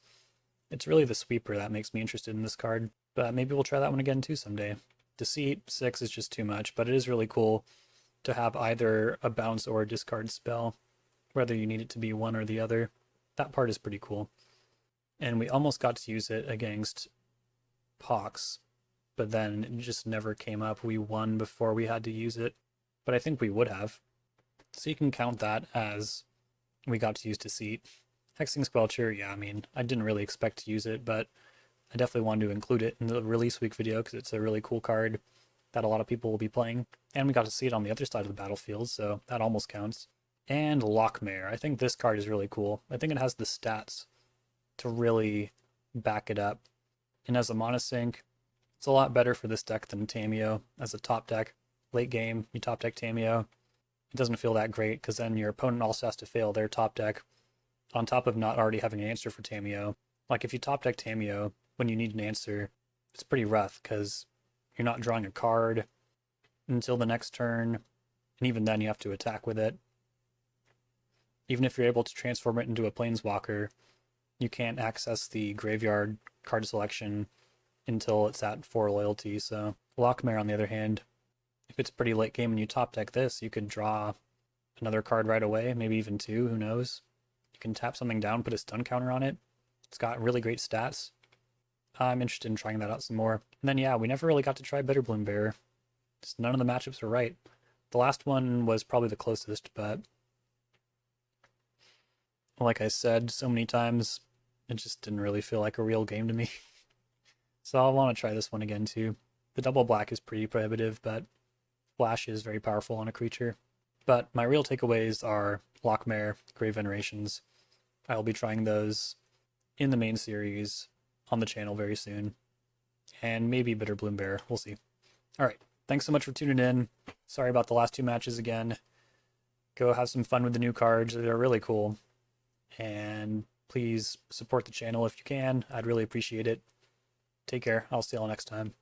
It's really the sweeper that makes me interested in this card. But maybe we'll try that one again too someday. Deceit 6 is just too much, but it is really cool to have either a bounce or a discard spell, whether you need it to be one or the other. That part is pretty cool. And we almost got to use it against Pox, but then it just never came up. We won before we had to use it, but I think we would have. So you can count that as we got to use Deceit. Hexing Squelcher, yeah, I mean, I didn't really expect to use it, but I definitely wanted to include it in the release week video because it's a really cool card that a lot of people will be playing. And we got to see it on the other side of the battlefield, so that almost counts. And Lockmare. I think this card is really cool. I think it has the stats to really back it up. And as a monosync, it's a lot better for this deck than Tamiyo as a top deck. Late game, you top deck Tamiyo. It doesn't feel that great because then your opponent also has to fail their top deck on top of not already having an answer for Tamiyo. Like if you top deck Tamiyo when you need an answer, it's pretty rough because you're not drawing a card until the next turn, and even then you have to attack with it. Even if you're able to transform it into a Planeswalker, you can't access the graveyard card selection until it's at 4 loyalty. So Lockmare, on the other hand, if it's pretty late game and you top deck this, you could draw another card right away, maybe even 2, who knows. You can tap something down, put a stun counter on it. It's got really great stats. I'm interested in trying that out some more. And then yeah, we never really got to try Bitterbloom Bearer. Just none of the matchups were right. The last one was probably the closest, but like I said so many times, it just didn't really feel like a real game to me. So I'll want to try this one again too. The double black is pretty prohibitive, but Flash is very powerful on a creature. But my real takeaways are Lockmare, Grave Venerations. I will be trying those in the main series on the channel very soon. And maybe Bitterbloom Bear. We'll see. Alright, thanks so much for tuning in. Sorry about the last 2 matches again. Go have some fun with the new cards. They're really cool. And please support the channel if you can. I'd really appreciate it. Take care. I'll see y'all next time.